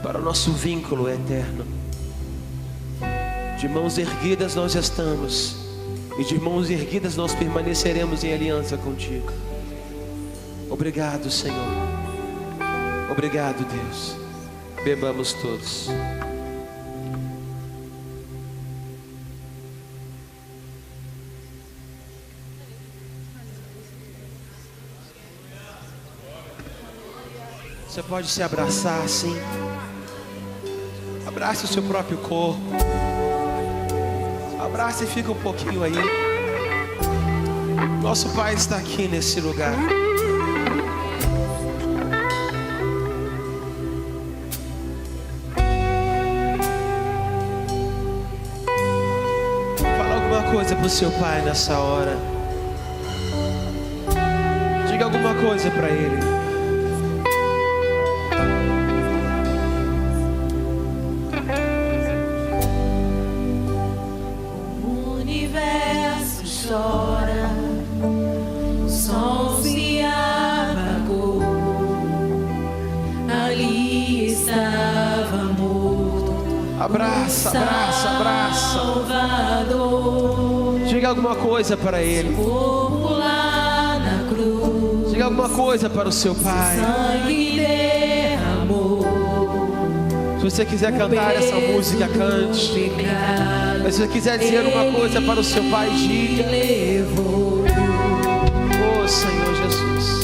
para o nosso vínculo eterno. De mãos erguidas nós estamos, e de mãos erguidas nós permaneceremos em aliança contigo. Obrigado, Senhor. Obrigado, Deus. Bebamos todos. Você pode se abraçar assim. Abrace o seu próprio corpo. Abrace e fica um pouquinho aí. Nosso Pai está aqui nesse lugar. Fala alguma coisa para o seu Pai nessa hora. Diga alguma coisa para Ele. Chora, o sol se apagou, ali estava morto. Abraça, abraça, abraça. Salvador, Diga alguma coisa para Ele. corpo lá na cruz, Diga alguma coisa para o seu Pai. sangue derramou. Se você quiser cantar essa música, cante. Mas se você quiser dizer uma coisa para o seu Pai, diga. Oh, Senhor Jesus.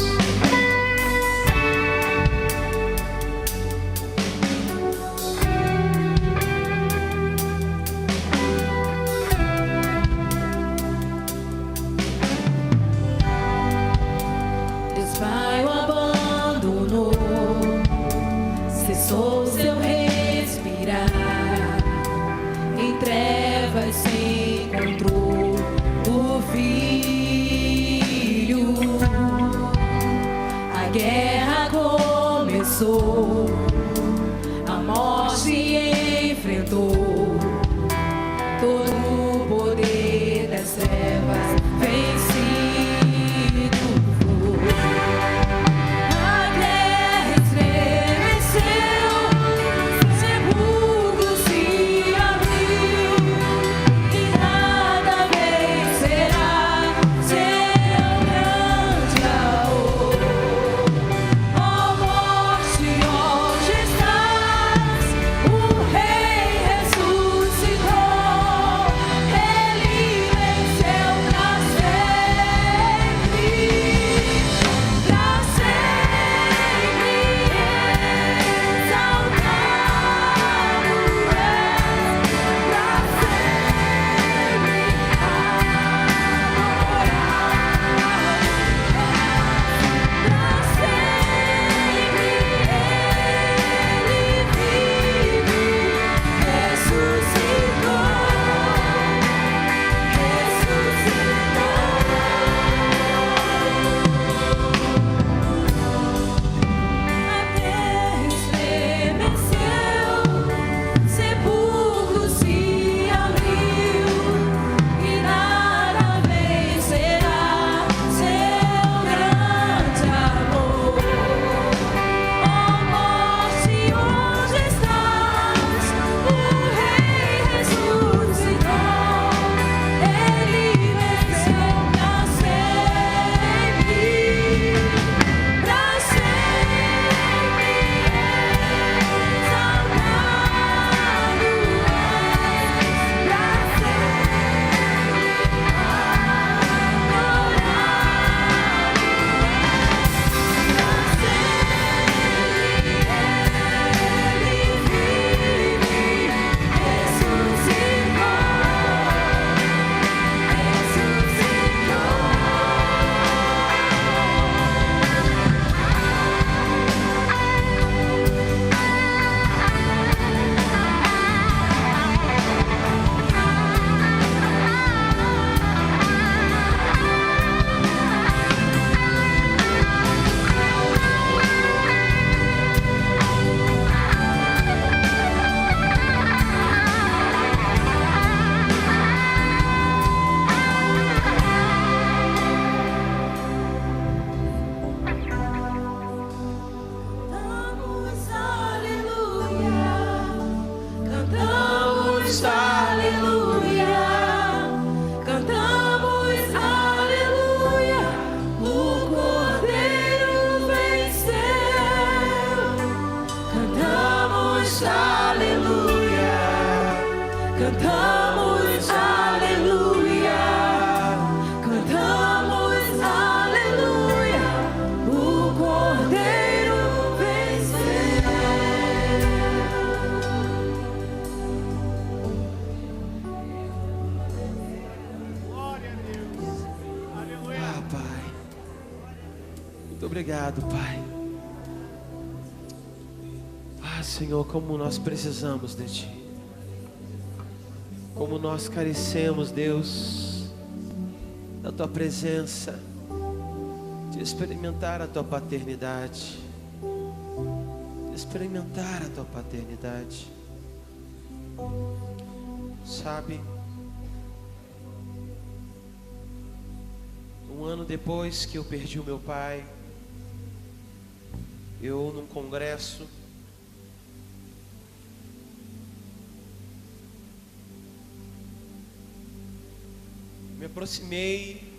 Deus Pai o abandonou, cessou seu respirar, em trevas se encontrou o Filho. A guerra começou, a morte enfrentou, todo o poder das trevas vencido. A guerra estremeceu, sepulcro se abriu, e nada vencerá seu grande amor. Ó morte, onde estás? O Rei ressuscitou. Cantamos aleluia, cantamos aleluia, o Cordeiro venceu. Cantamos aleluia, cantamos aleluia, cantamos aleluia, o Cordeiro venceu. Ah, Pai. Muito obrigado, Pai. Ah, Senhor, como nós precisamos de Ti. Como nós carecemos, Deus, da Tua presença, de experimentar a Tua paternidade, de experimentar a Tua paternidade. Sabe, um ano depois que eu perdi o meu pai, eu num congresso, me aproximei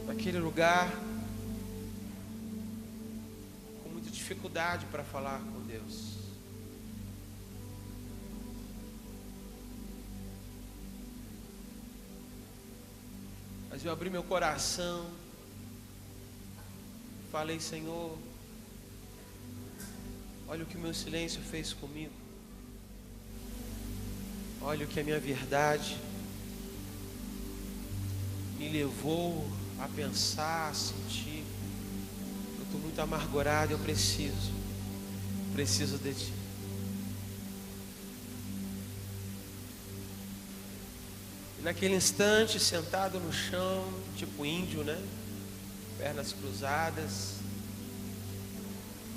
daquele lugar com muita dificuldade para falar com Deus. Mas eu abri meu coração, falei: Senhor, olha o que o meu silêncio fez comigo. Olha o que a minha verdade me levou a pensar, a sentir. Eu estou muito amargurado, eu preciso de Ti. E naquele instante, sentado no chão, tipo índio, né? Pernas cruzadas,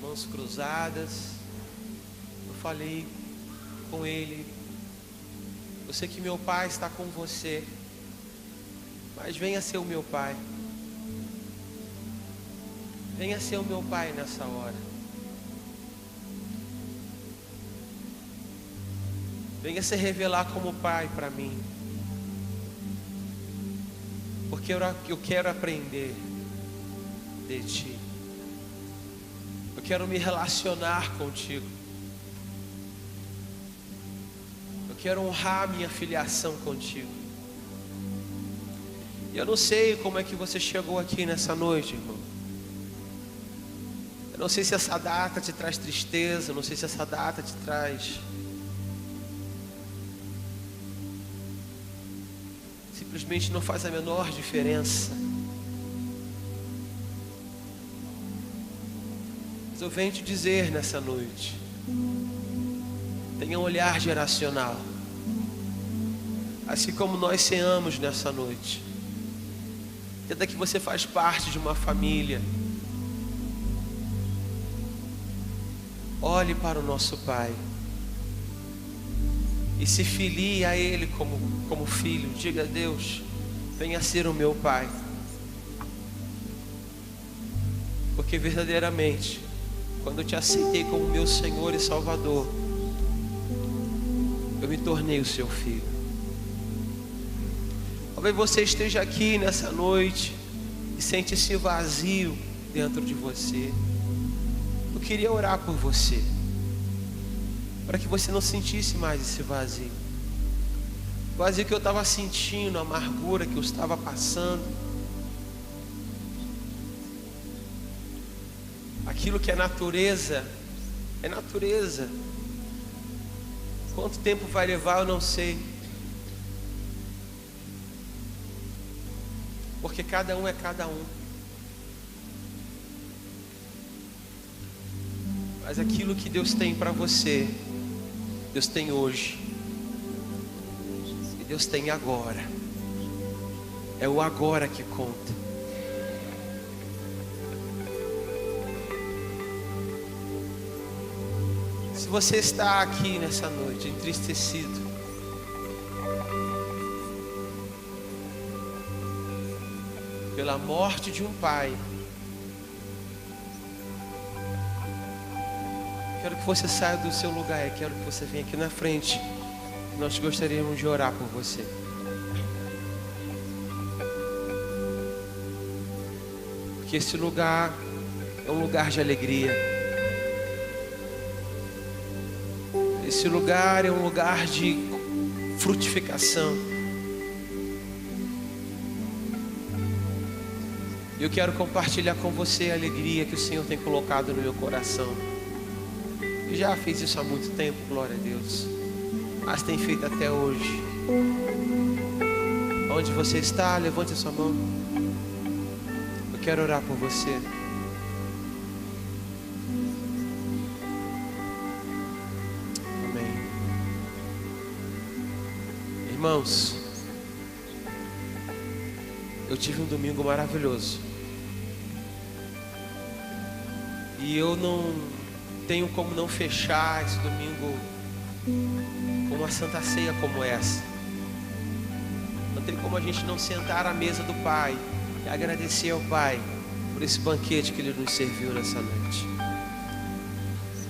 mãos cruzadas, eu falei com ele: eu sei que meu pai está com você, mas venha ser o meu pai. Venha ser o meu pai nessa hora. Venha se revelar como pai para mim. Porque eu quero aprender de Ti. Eu quero me relacionar contigo. Eu quero honrar minha filiação contigo. E eu não sei como é que você chegou aqui nessa noite, irmão. Eu não sei se essa data te traz tristeza, eu não sei se essa data te traz simplesmente não faz a menor diferença. Mas eu venho te dizer nessa noite: tenha um olhar geracional, assim como nós ceamos nessa noite. Entenda que você faz parte de uma família. Olhe para o nosso Pai e se filie a Ele como filho. Diga: Deus, venha ser o meu Pai. Porque verdadeiramente, quando eu te aceitei como meu Senhor e Salvador, eu me tornei o seu filho. Talvez você esteja aqui nessa noite e sente esse vazio dentro de você. Eu queria orar por você, para que você não sentisse mais esse vazio. O vazio que eu estava sentindo, a amargura que eu estava passando. Aquilo que é natureza, é natureza. Quanto tempo vai levar, eu não sei. Porque cada um é cada um. Mas aquilo que Deus tem para você, Deus tem hoje. E Deus tem agora. É o agora que conta. Se você está aqui nessa noite entristecido, pela morte de um pai, Quero que você saia do seu lugar e quero que você venha aqui na frente. Nós gostaríamos de orar por você. Porque esse lugar é um lugar de alegria. Esse lugar é um lugar de frutificação. Eu quero compartilhar com você a alegria que o Senhor tem colocado no meu coração. Eu já fiz isso há muito tempo, glória a Deus. Mas tem feito até hoje. Onde você está, levante a sua mão. Eu quero orar por você. Amém. Irmãos, eu tive um domingo maravilhoso. E eu não tenho como não fechar esse domingo com uma santa ceia como essa. Não tem como a gente não sentar à mesa do Pai e agradecer ao Pai por esse banquete que Ele nos serviu nessa noite.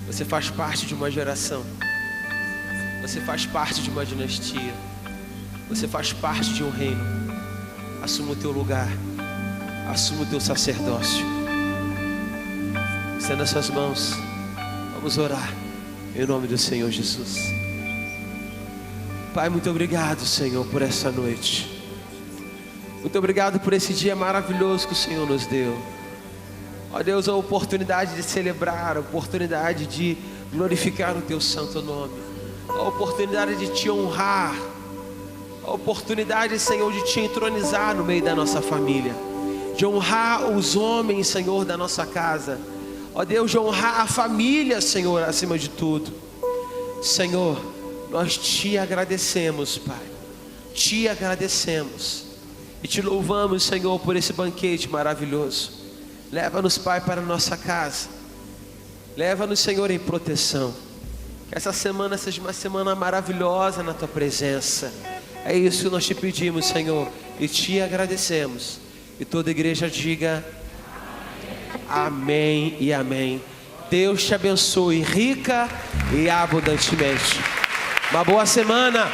Você faz parte de uma geração. Você faz parte de uma dinastia. Você faz parte de um reino. Assuma o teu lugar. Assuma o teu sacerdócio. Estenda as suas mãos. Vamos orar em nome do Senhor Jesus. Pai, muito obrigado, Senhor, por essa noite. Muito obrigado por esse dia maravilhoso que o Senhor nos deu. Ó Deus, a oportunidade de celebrar, a oportunidade de glorificar o teu santo nome, a oportunidade de te honrar, a oportunidade, Senhor, de te entronizar no meio da nossa família, de honrar os homens, Senhor, da nossa casa. Ó Deus, de honrar a família, Senhor, acima de tudo. Senhor, nós te agradecemos, Pai. Te agradecemos. E te louvamos, Senhor, por esse banquete maravilhoso. Leva-nos, Pai, para a nossa casa. Leva-nos, Senhor, em proteção. Que essa semana seja uma semana maravilhosa na Tua presença. É isso que nós te pedimos, Senhor. E te agradecemos. E toda a igreja diga... Amém e amém. Deus te abençoe rica e abundantemente. Uma boa semana.